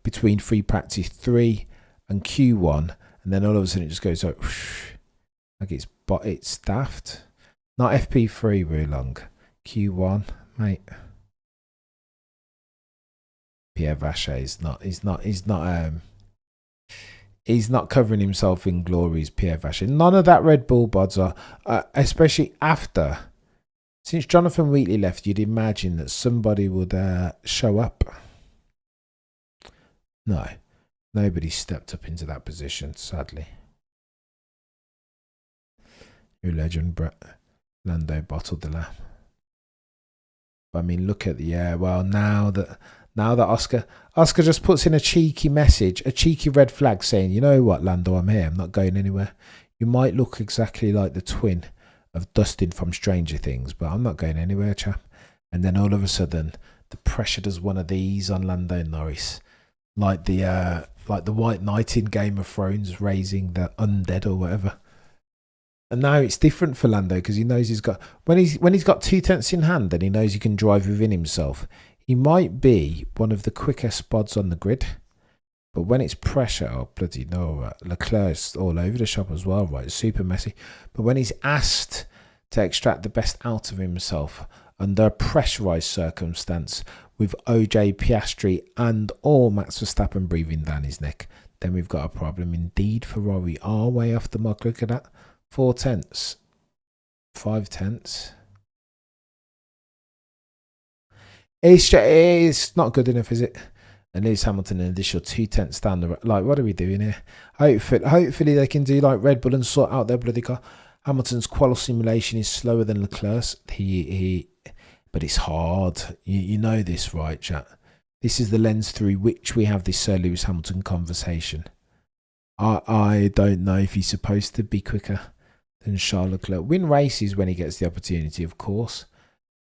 between free practice 3 and Q1, and then all of a sudden it just goes like it's daft. Not FP3 very long. Q1, mate. Pierre Vacher he's not covering himself in glories, Pierre Vacher. None of that Red Bull bods are, especially since Jonathan Wheatley left, you'd imagine that somebody would show up. No, nobody stepped up into that position, sadly. Your legend, Brett. Lando bottled the lap. But I mean, look at the air. Well, now that Oscar just puts in a cheeky message, a cheeky red flag saying, you know what, Lando, I'm here. I'm not going anywhere. You might look exactly like the twin of Dustin from Stranger Things, but I'm not going anywhere, chap. and then all of a sudden the pressure does one of these on Lando Norris, like the White Knight in Game of Thrones raising the undead or whatever. And now it's different for Lando because he knows he's got when he's got 2/10 in hand and he knows he can drive within himself. He might be one of the quickest spods on the grid, but when it's pressure, oh bloody no, Leclerc's all over the shop as well, right? Super messy. But when he's asked to extract the best out of himself under a pressurised circumstance with OJ Piastri and or Max Verstappen breathing down his neck, then we've got a problem. Indeed, Ferrari are way off the mark. Look at that. 4/10, 5/10. It's not good enough, is it? And Lewis Hamilton an additional 2/10 down the road. Like, what are we doing here? Hopefully they can do like Red Bull and sort out their bloody car. Hamilton's qual simulation is slower than Leclerc's. But it's hard. You know this, right, chat? This is the lens through which we have this Sir Lewis Hamilton conversation. I don't know if he's supposed to be quicker than Charles Leclerc. Win races when he gets the opportunity, of course.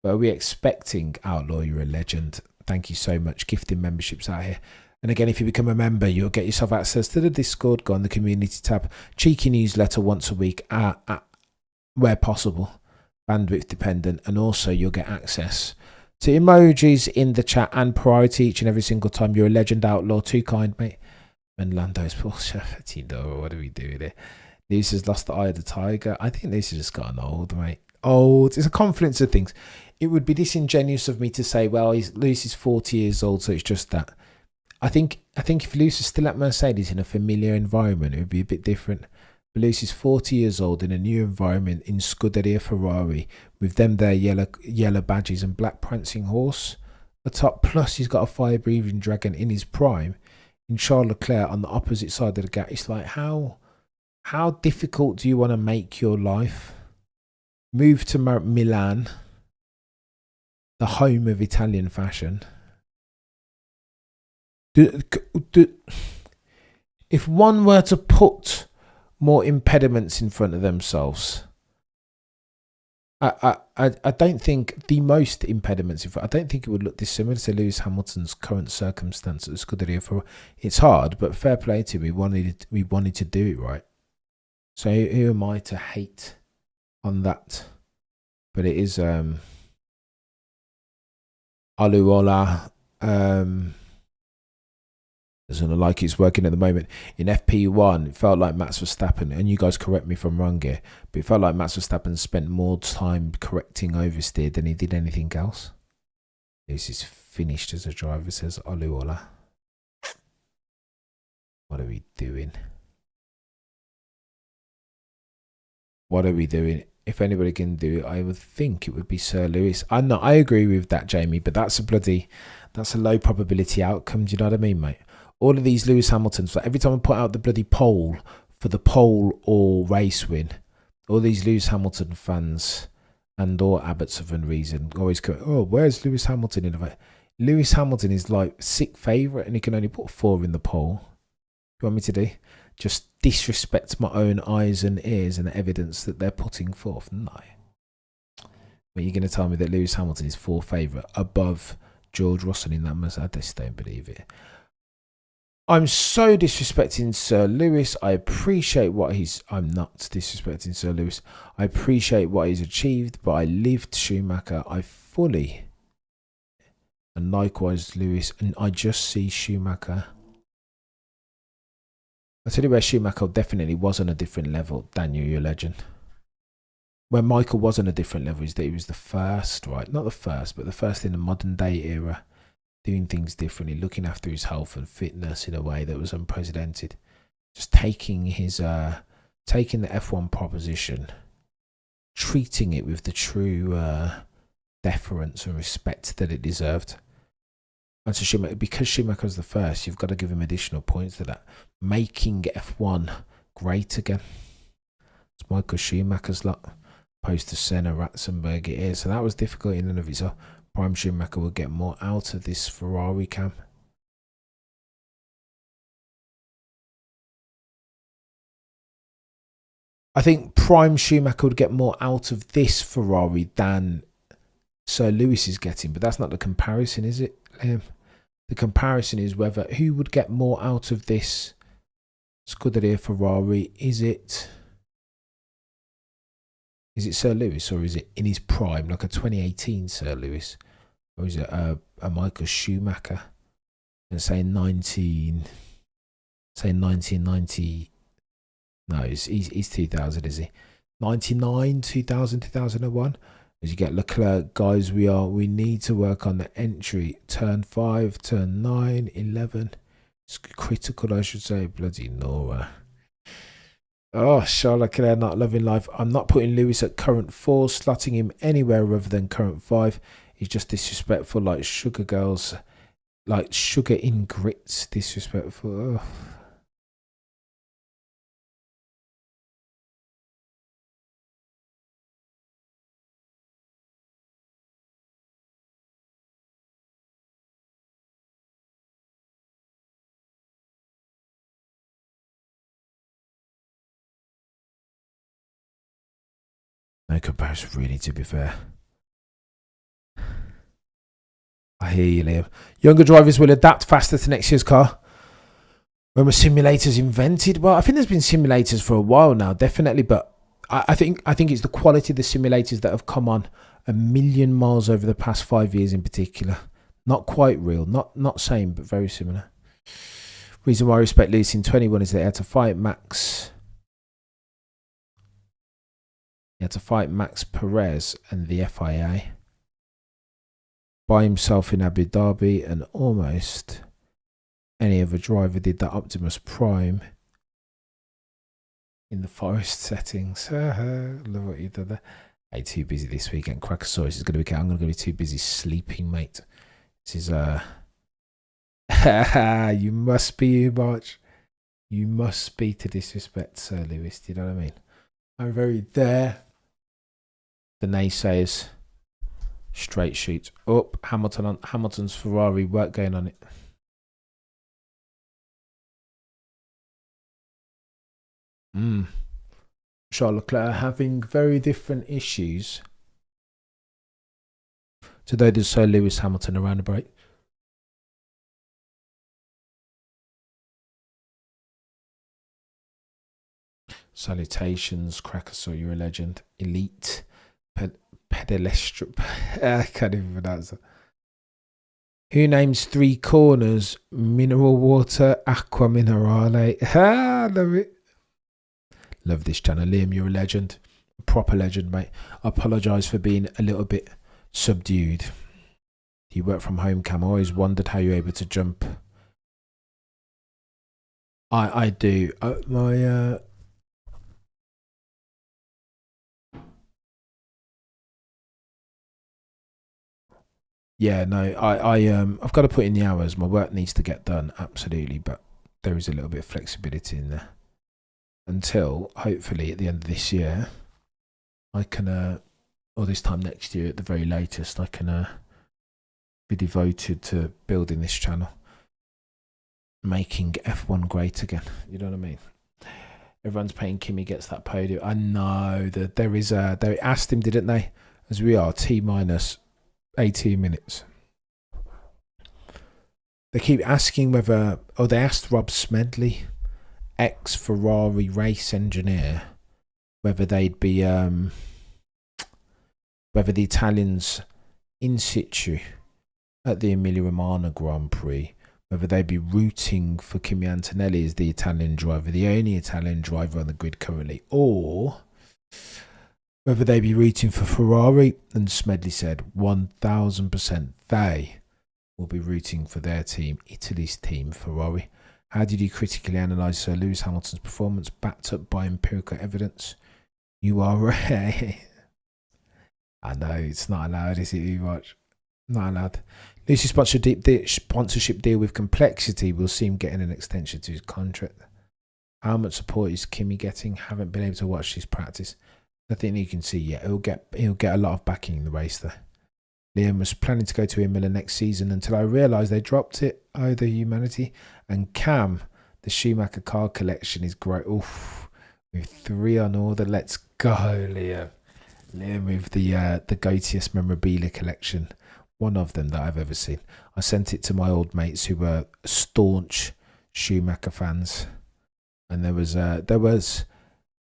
But are we expecting Outlaw? You're a legend. Thank you so much. Gifting memberships out here. And again, if you become a member, you'll get yourself access to the Discord. Go on the community tab. Cheeky newsletter once a week where possible. Bandwidth dependent. And also you'll get access to emojis in the chat and priority each and every single time. You're a legend, Outlaw. Too kind, mate. And Lando's Porsche. What are we doing here? Lewis has lost the eye of the tiger. I think this has just gotten old, mate. Old. It's a confluence of things. It would be disingenuous of me to say, well, Lewis is 40 years old, so it's just that. I think if Lewis is still at Mercedes in a familiar environment, it would be a bit different. But Lewis is 40 years old in a new environment in Scuderia Ferrari with them their yellow badges and black prancing horse atop. Plus, he's got a fire-breathing dragon in his prime. In Charles Leclerc on the opposite side of the gap. It's like, how difficult do you want to make your life? Move to Milan, the home of Italian fashion. If one were to put more impediments in front of themselves, I don't think the most impediments. I don't think it would look dissimilar to Lewis Hamilton's current circumstance at Scuderia. For it's hard, but fair play to him. We wanted to do it right. So who am I to hate on that? But it is Imola. Doesn't look like it's working at the moment. In FP1, it felt like Max Verstappen, and you guys correct me if I'm wrong here, but it felt like Max Verstappen spent more time correcting oversteer than he did anything else. This is finished as a driver, says Imola. What are we doing? What are we doing? If anybody can do it, I would think it would be Sir Lewis. I agree with that, Jamie, but that's a low probability outcome. Do you know what I mean, mate? All of these Lewis Hamiltons, like every time I put out the bloody poll for the pole or race win, all these Lewis Hamilton fans and or Abbots of reason always go, oh, where's Lewis Hamilton in the Lewis Hamilton is like sick favourite and he can only put 4 in the poll. You want me to do? Just disrespect my own eyes and ears and the evidence that they're putting forth? No. But you're going to tell me that Lewis Hamilton is 4th favourite above George Russell in that Mercedes? I just don't believe it. I'm so disrespecting Sir Lewis. I appreciate what I'm not disrespecting Sir Lewis. I appreciate what he's achieved, but I lived Schumacher. I fully, and likewise Lewis, and I just see Schumacher. I'll tell you where Schumacher definitely was on a different level. Daniel, you're a legend. Where Michael was on a different level is that he was the first, right? Not the first, but the first in the modern day era. Doing things differently, looking after his health and fitness in a way that was unprecedented. Just taking the F1 proposition, treating it with the true deference and respect that it deserved. And so Schumacher, because Schumacher was the first, you've got to give him additional points to that. Making F1 great again. It's Michael Schumacher's lot, opposed to Senna, Ratzenberger it is. So that was difficult in and of itself. Prime Schumacher will get more out of this Ferrari cam. I think Prime Schumacher would get more out of this Ferrari than Sir Lewis is getting, but that's not the comparison, is it, Liam? The comparison is whether who would get more out of this Scuderia Ferrari. Is it Sir Lewis, or is it in his prime, like a 2018 Sir Lewis, or is it a Michael Schumacher? And say 1990. No, he's 2000, is he? 99, 2000, 2001. As you get Leclerc, guys, we need to work on the entry. Turn 5, turn 9, 11. It's critical, I should say. Bloody Nora. Oh, Charles Leclerc not loving life. I'm not putting Lewis at current 4, slotting him anywhere other than current 5. He's just disrespectful, like sugar girls, like sugar in grits. Disrespectful. Oh. No comparison, really, to be fair. I hear you, Liam. Younger drivers will adapt faster to next year's car. When were simulators invented? Well, I think there's been simulators for a while now, definitely. But I think it's the quality of the simulators that have come on a million miles over the past 5 years in particular. Not quite real, not same, but very similar. Reason why I respect Lewis in 21 is that he had to fight Max. He had to fight Max Perez and the FIA by himself in Abu Dhabi, and almost any other driver did that Optimus Prime in the forest settings. Love what you did there. Hey, too busy this weekend. Crackosaurus is going to be. I'm going to be too busy sleeping, mate. This is you must be, March. You must be to disrespect Sir Lewis. Do you know what I mean? I'm very there. The naysayers. Straight shoot up. Hamilton's Ferrari. Work going on it. Charles Leclerc having very different issues to those of Sir Lewis Hamilton around the break. Salutations, Crackosaur, you're a legend. Elite. Pedalestro. I can't even pronounce it. Who names 3 corners? Mineral water, aqua minerale. Love it. Love this channel. Liam, you're a legend. A proper legend, mate. I apologise for being a little bit subdued. You work from home, Cam. I always wondered how you're able to jump. I do. Yeah, no, I've got to put in the hours. My work needs to get done, absolutely, but there is a little bit of flexibility in there. Until, hopefully, at the end of this year, I can, or this time next year at the very latest, I can be devoted to building this channel. Making F1 great again. You know what I mean? Everyone's praying Kimi gets that podium. I know that there is they asked him, didn't they? As we are T minus 18 minutes. They keep asking whether, they asked Rob Smedley, ex-Ferrari race engineer, whether they'd be, whether the Italians in situ at the Emilia-Romagna Grand Prix, whether they'd be rooting for Kimi Antonelli as the Italian driver, the only Italian driver on the grid currently, or whether they be rooting for Ferrari. And Smedley said 1000% they will be rooting for their team, Italy's team, Ferrari. How did you critically analyse Sir Lewis Hamilton's performance backed up by empirical evidence? You are right. I know, it's not allowed, is it, you watch? Not allowed. Lucy's sponsorship deal with Complexity will see him getting an extension to his contract. How much support is Kimi getting? Haven't been able to watch his practice. Nothing you can see yet. He'll get a lot of backing in the race there. Liam was planning to go to Imola next season until I realised they dropped it. Oh, the humanity. And Cam, the Schumacher car collection is great. Oof. With 3 on order. Let's go, Liam. Liam with the goatiest memorabilia collection, one of them that I've ever seen. I sent it to my old mates who were staunch Schumacher fans, and there was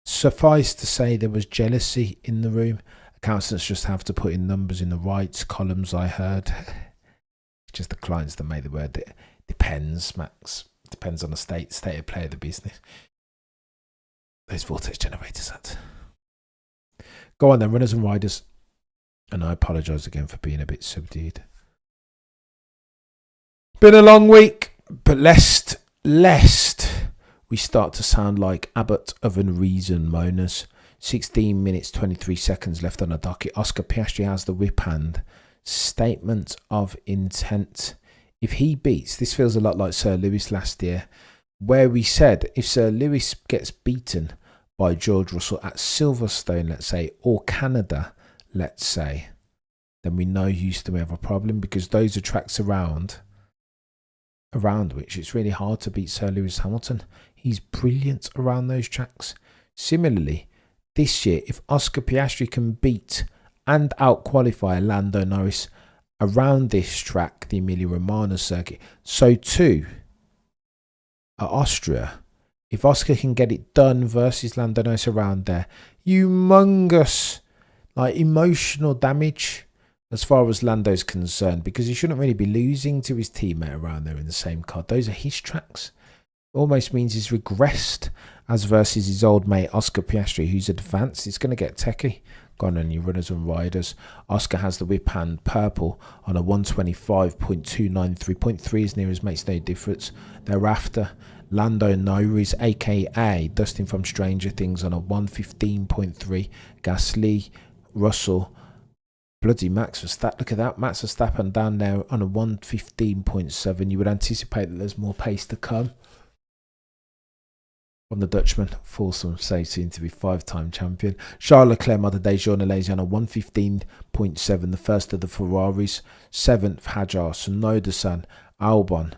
suffice to say there was jealousy in the room. Accountants just have to put in numbers in the right columns. I heard it's just the clients that make the word. It depends, Max. Depends on the state of play of the business. Those vortex generators, that. Go on then, runners and riders. And I apologise again for being a bit subdued. Been a long week, but lest we start to sound like Abbott of Unreason moaners. 16 minutes 23 seconds left on the docket. Oscar Piastri has the whip hand. Statement of intent. If he beats, this feels a lot like Sir Lewis last year, where we said if Sir Lewis gets beaten by George Russell at Silverstone, let's say, or Canada, let's say, then we know Houston we have a problem, because those are tracks around which it's really hard to beat Sir Lewis Hamilton. He's brilliant around those tracks. Similarly, this year, if Oscar Piastri can beat and out-qualify Lando Norris around this track, the Emilia-Romagna circuit, so too at Austria, if Oscar can get it done versus Lando Norris around there, humongous emotional damage as far as Lando's concerned, because he shouldn't really be losing to his teammate around there in the same car. Those are his tracks. Almost means he's regressed as versus his old mate Oscar Piastri, who's advanced. It's going to get techie. Gone on you runners and riders. Oscar has the whip hand purple on a 125.293.3 as near as makes no difference. Thereafter, Lando Norris, aka Dustin from Stranger Things, on a 115.3. Gasly, Russell, bloody Max Verstappen. Look at that, Max Verstappen down there on a 115.7. You would anticipate that there's more pace to come from the Dutchman. Foursome say soon to be 5-time champion. Charles Leclerc, Mother Day Journalese on a 115.7, the first of the Ferraris. 7th, Hajar, Tsunoda-san, Albon.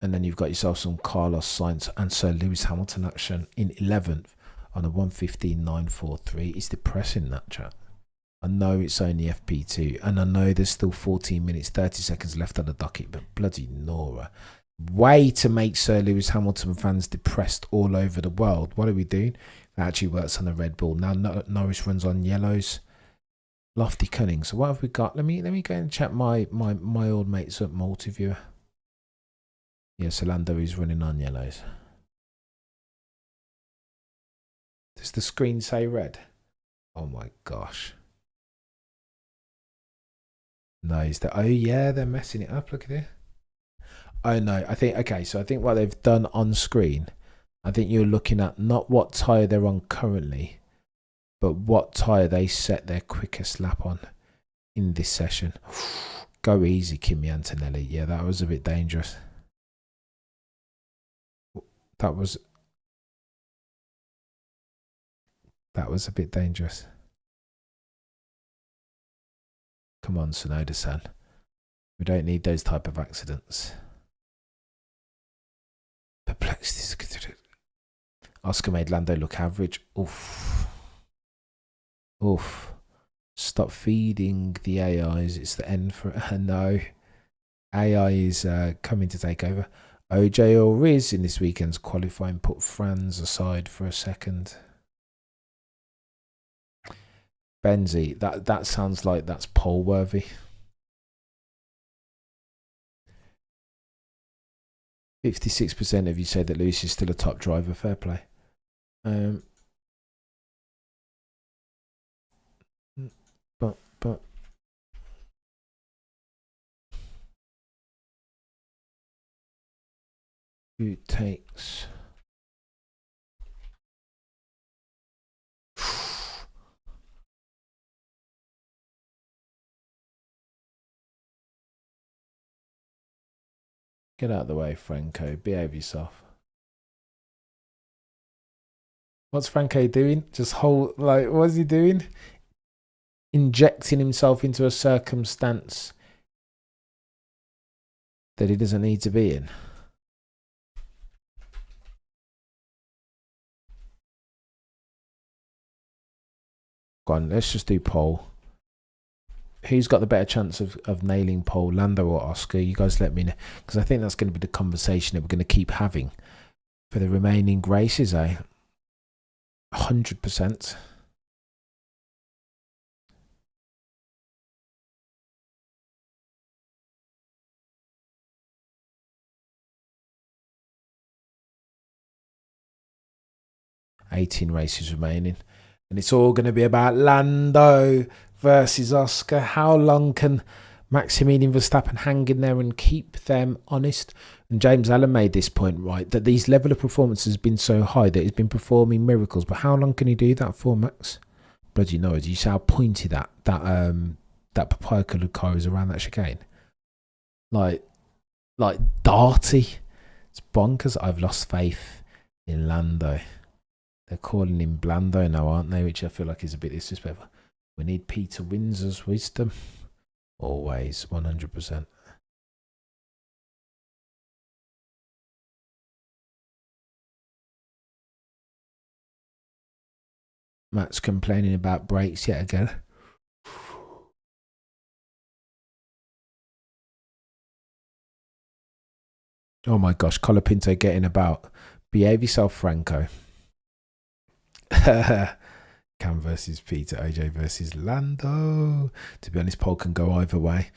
And then you've got yourself some Carlos Sainz and Sir Lewis Hamilton action in 11th on a 115.943. It's depressing, that chat. I know it's only FP2, and I know there's still 14 minutes, 30 seconds left on the docket, but bloody Nora. Way to make Sir Lewis Hamilton fans depressed all over the world. What are we doing? That actually works on a Red Bull. Now Norris runs on yellows. Lofty cunning. So what have we got? Let me go and check my old mates at Multiviewer. Yes, Lando is running on yellows. Does the screen say red? Oh my gosh. No, is that? Oh yeah, they're messing it up. Look at it. Oh no, I think what they've done on screen, I think you're looking at not what tyre they're on currently, but what tyre they set their quickest lap on in this session. Go easy, Kimi Antonelli. Yeah, that was a bit dangerous. That was a bit dangerous. Come on, Tsunoda-san. We don't need those type of accidents. Perplexed. Oscar made Lando look average. Oof. Stop feeding the AIs. It's the end for no. AI is coming to take over. OJ or Riz in this weekend's qualifying put Franz aside for a second. Benzi, that sounds like that's poll worthy. 56% of you say that Lewis is still a top driver. Fair play. But who takes? Get out of the way, Franco. Behave yourself. What's Franco doing? Just hold, what's he doing? Injecting himself into a circumstance that he doesn't need to be in. Go on, let's just do pole. Who's got the better chance of nailing pole, Lando or Oscar? You guys let me know, because I think that's going to be the conversation that we're going to keep having for the remaining races, 100%. $18 races remaining, and it's all going to be about Lando versus Oscar. How long can Maximilian Verstappen hang in there and keep them honest? And James Allen made this point, right, that these level of performance has been so high that he's been performing miracles. But how long can he do that for, Max? Bloody knows. You see how pointy that papaya coloured car is around that chicane? Like darty. It's bonkers. I've lost faith in Lando. They're calling him Blando now, aren't they? Which I feel like is a bit disrespectful. We need Peter Windsor's wisdom. Always, 100%. Matt's complaining about brakes yet again. Oh my gosh, Colapinto getting about. Behave yourself, Franco. Cam versus Peter, AJ versus Lando. To be honest, pole can go either way.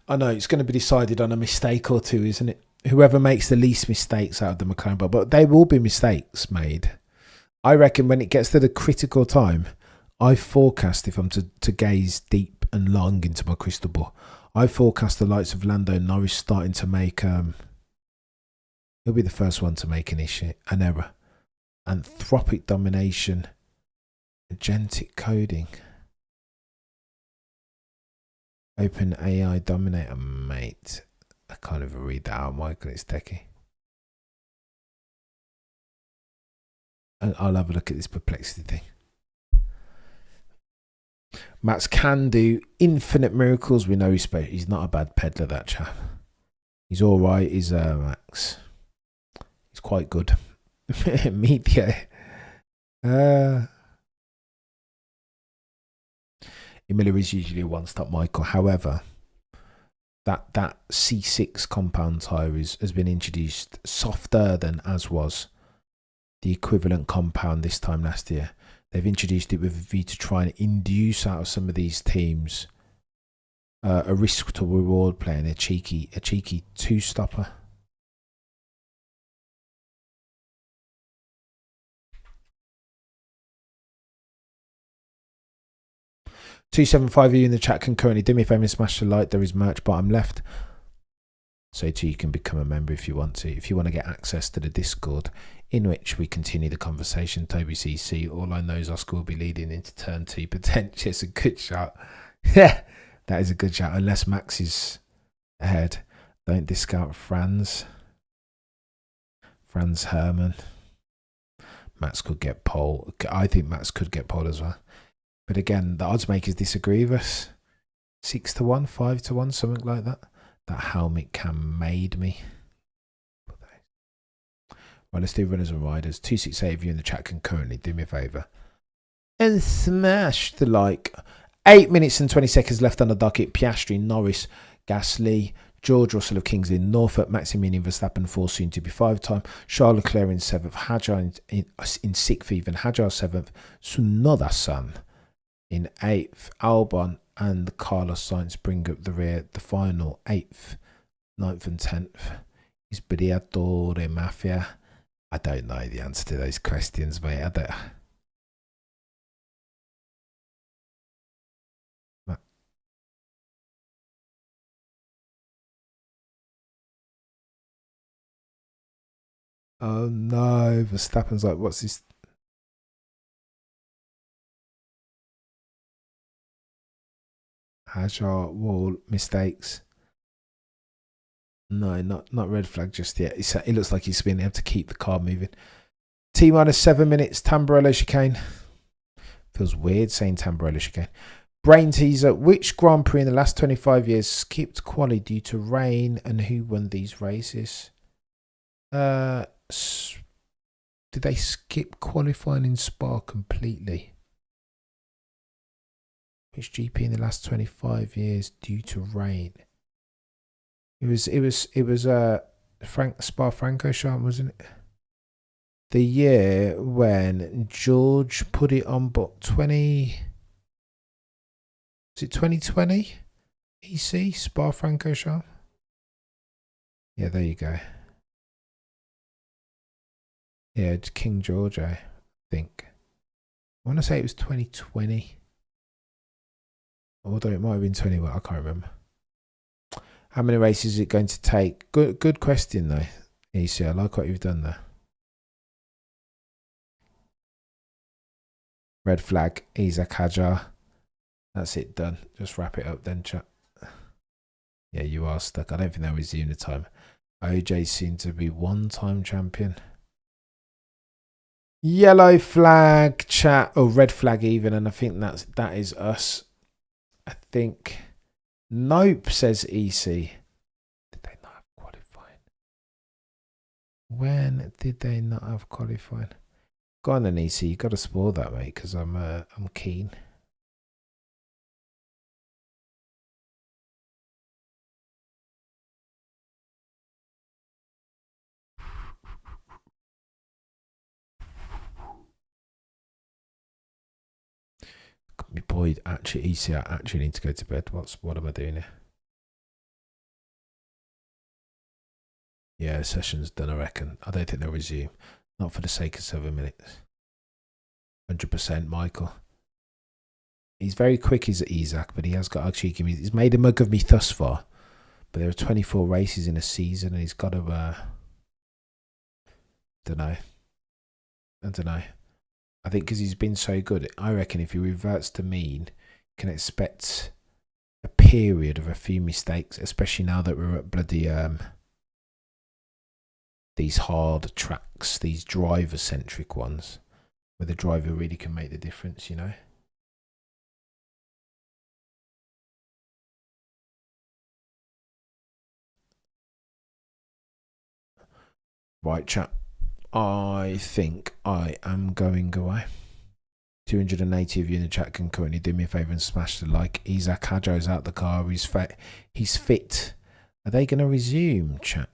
I know it's going to be decided on a mistake or two, isn't it? Whoever makes the least mistakes out of the McLaren, but there will be mistakes made. I reckon when it gets to the critical time, I forecast, if I'm to gaze deep and long into my crystal ball, I forecast the likes of Lando Norris starting to make he'll be the first one to make an error. Anthropic domination, agentic coding, open AI dominator, mate. I can't even read that out, Michael. It's techie. And I'll have a look at this perplexity thing. Max can do infinite miracles. We know he's not a bad peddler, that chap. He's all right. He's Max. He's quite good. Media. Imola is usually a one-stop, Michael. However, that C6 compound tyre has been introduced softer than as was the equivalent compound this time last year. They've introduced it with a view to try and induce out of some of these teams a risk to reward playing a cheeky two-stopper. $275 of you in the chat can currently do me a favour and smash the like. There is merch bottom left. So too, you can become a member if you want to. If you want to get access to the Discord, in which we continue the conversation. Toby CC, all I know is Oscar will be leading into turn 2 potentially. It's a good shot. Yeah, that is a good shot. Unless Max is ahead. Don't discount Franz Herman. Max could get pole. I think Max could get pole as well. But again, the odds makers disagree with us. 6-1, 5-1, something like that. That helmet cam made me. Right, let's do runners and riders. 268 of you in the chat can currently do me a favour and smash the like. 8 minutes and 20 seconds left on the docket. Piastri, Norris, Gasly, George Russell of Kingsley, Norfolk, Maximilian Verstappen 4, soon to be 5 time. Charles Leclerc in 7th, Hadjar in 6th even, Hadjar 7th, Tsunoda-san in 8th, Albon and Carlos Sainz bring up the rear. The final 8th, 9th and 10th is Briatore Mafia. I don't know the answer to those questions, mate. I don't. Oh no, Verstappen's like, what's this? Hajar wall mistakes. No, not red flag just yet. It looks like he's been able to keep the car moving. T-minus 7 minutes. Tamburello chicane. Feels weird saying Tamburello chicane. Brain teaser. Which Grand Prix in the last 25 years skipped quali due to rain, and who won these races? Did they skip qualifying in Spa completely? Which GP in the last 25 years due to rain? It was Spa-Francorchamps, wasn't it? The year when George put it on, but 20. Was it 2020? EC Spa-Francorchamps. Yeah, there you go. Yeah, it's King George, I think. I want to say it was 2020. Although it might have been 21, I can't remember. How many races is it going to take? Good question though, EC. I like what you've done there. Red flag, Isaac Hajar. That's it, done. Just wrap it up then, chat. Yeah, you are stuck. I don't think they'll resume the time. OJ seemed to be one-time champion. Yellow flag, chat. Oh, red flag even, and I think that is us. I think. Nope, says EC. Did they not have qualifying? When did they not have qualifying? Go on then, EC. You got to spoil that, mate, because I'm keen. My boy, actually, EC, I actually need to go to bed. What am I doing here? Yeah, session's done, I reckon. I don't think they'll resume. Not for the sake of 7 minutes. 100%, Michael. He's very quick, is Isaac, but he has got actually. He's made a mug of me thus far. But there are 24 races in a season, and he's got to. I don't know. I think because he's been so good, I reckon if he reverts to mean, you can expect a period of a few mistakes, especially now that we're at bloody these hard tracks, these driver-centric ones, where the driver really can make the difference, you know. Right, chat. I think I am going away. 280 of you in the chat can currently do me a favour and smash the like. Isaac Hajo's out the car. He's fit. Are they going to resume, chat?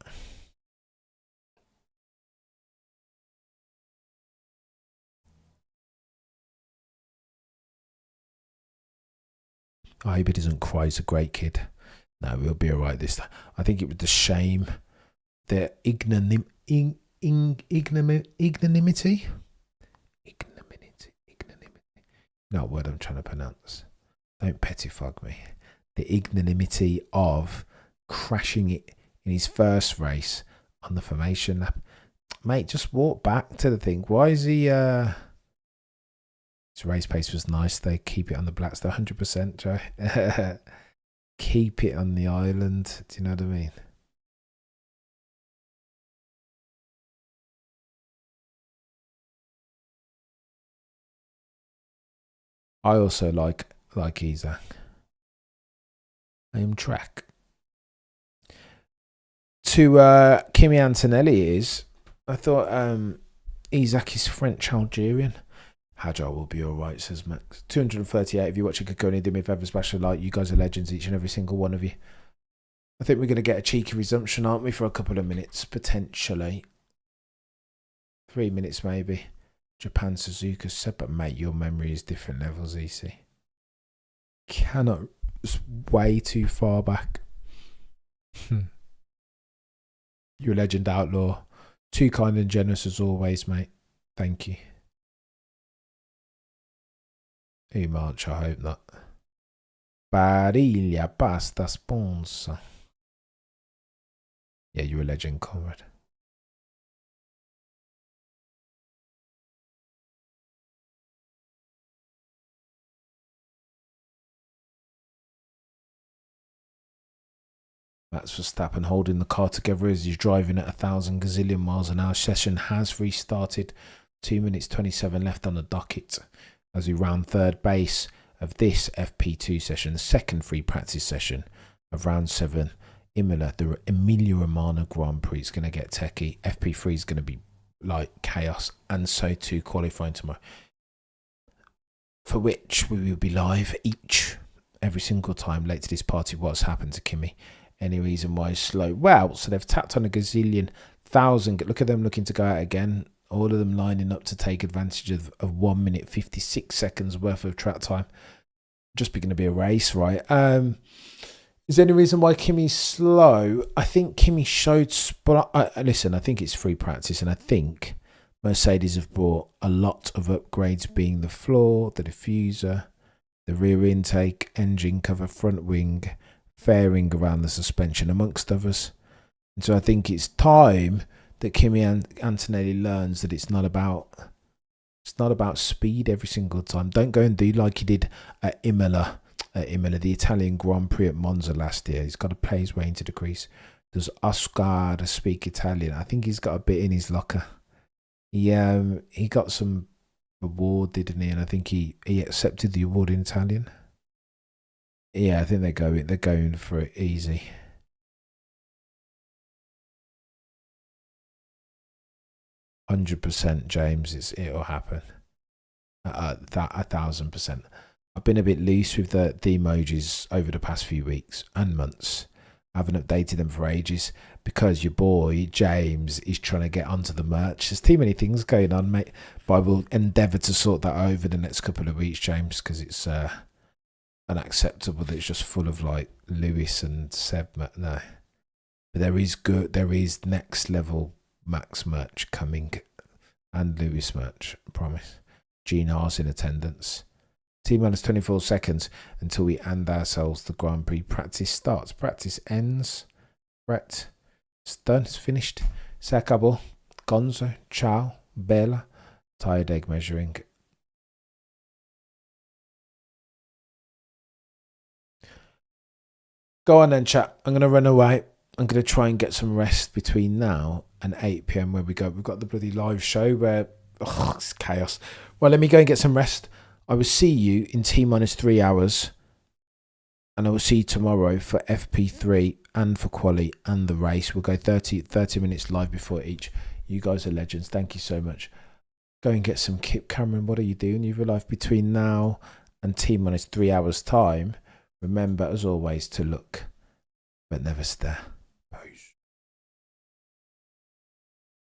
I hope he doesn't cry. He's a great kid. No, we'll be alright this time. I think it was the shame, the ignominy. Not a word I'm trying to pronounce. Don't pettifog me. The ignominy of crashing it in his first race on the formation lap. Mate, just walk back to the thing. Why is he... His race pace was nice. They keep it on the blacks. 100%, Joe. Keep it on the island. Do you know what I mean? I also like Isaac. I am track. To Kimi Antonelli is, I thought Isaac is French-Algerian. Hajar will be alright, says Max. 238 if you're watching Kakoni, do me a favour, smash a like. You guys are legends, each and every single one of you. I think we're going to get a cheeky resumption, aren't we, for a couple of minutes, potentially. 3 minutes, maybe. Japan Suzuka said, but mate, your memory is different levels, EC. Cannot. It's way too far back. You're a legend, Outlaw. Too kind and generous as always, mate. Thank you. March, I hope not. Bariglia pasta sponsor. Yeah, you're a legend, Conrad. Max Verstappen holding the car together as he's driving at 1,000 gazillion miles an hour. Session has restarted. 2 minutes 27 left on the docket as we round third base of this FP2 session, the second free practice session of round 7. Imola, the Emilia Romagna Grand Prix is going to get techie. FP3 is going to be like chaos, and so too qualifying tomorrow. for which we will be live every single time late to this party. What's happened to Kimmy? Any reason why it's slow? Well, so they've tapped on a gazillion thousand. Look at them looking to go out again. All of them lining up to take advantage of 1 minute 56 seconds worth of track time. Just going to be a race, right? Is there any reason why Kimmy's slow? I think Kimmy showed listen, I think it's free practice, and I think Mercedes have brought a lot of upgrades, being the floor, the diffuser, the rear intake, engine cover, front wing, fairing around the suspension, amongst others. And so I think it's time that Kimi Antonelli learns that it's not about speed every single time. Don't go and do like he did at Imola, the Italian Grand Prix at Monza last year. He's got to play his way into the crease. Does Oscar speak Italian? I think he's got a bit in his locker. He got some award, didn't he? And I think he accepted the award in Italian. Yeah, I think they're going for it easy. %, James. It'll happen. 1,000%. I've been a bit loose with the emojis over the past few weeks and months. I haven't updated them for ages because your boy James is trying to get onto the merch. There's too many things going on, mate. But I will endeavour to sort that over the next couple of weeks, James, because it's unacceptable that it's just full of like Lewis and Seb. No, but there is next level Max merch coming and Lewis merch, I promise. Gene R's in attendance. T-minus 24 seconds until we hand ourselves the Grand Prix. Practice starts. Practice ends. Brett. It's done. It's finished. Se acabó. Gonzo. Ciao. Bella. Tired egg measuring. Go on then, chat. I'm going to run away. I'm going to try and get some rest between now and 8 p.m. where we go. We've got the bloody live show where it's chaos. Well, let me go and get some rest. I will see you in T-minus 3 hours, and I will see you tomorrow for FP3 and for quali and the race. We'll go 30 minutes live before each. You guys are legends. Thank you so much. Go and get some kip. Cameron, what are you doing? You've live between now and T-minus 3 hours time. Remember, as always, to look but never stare.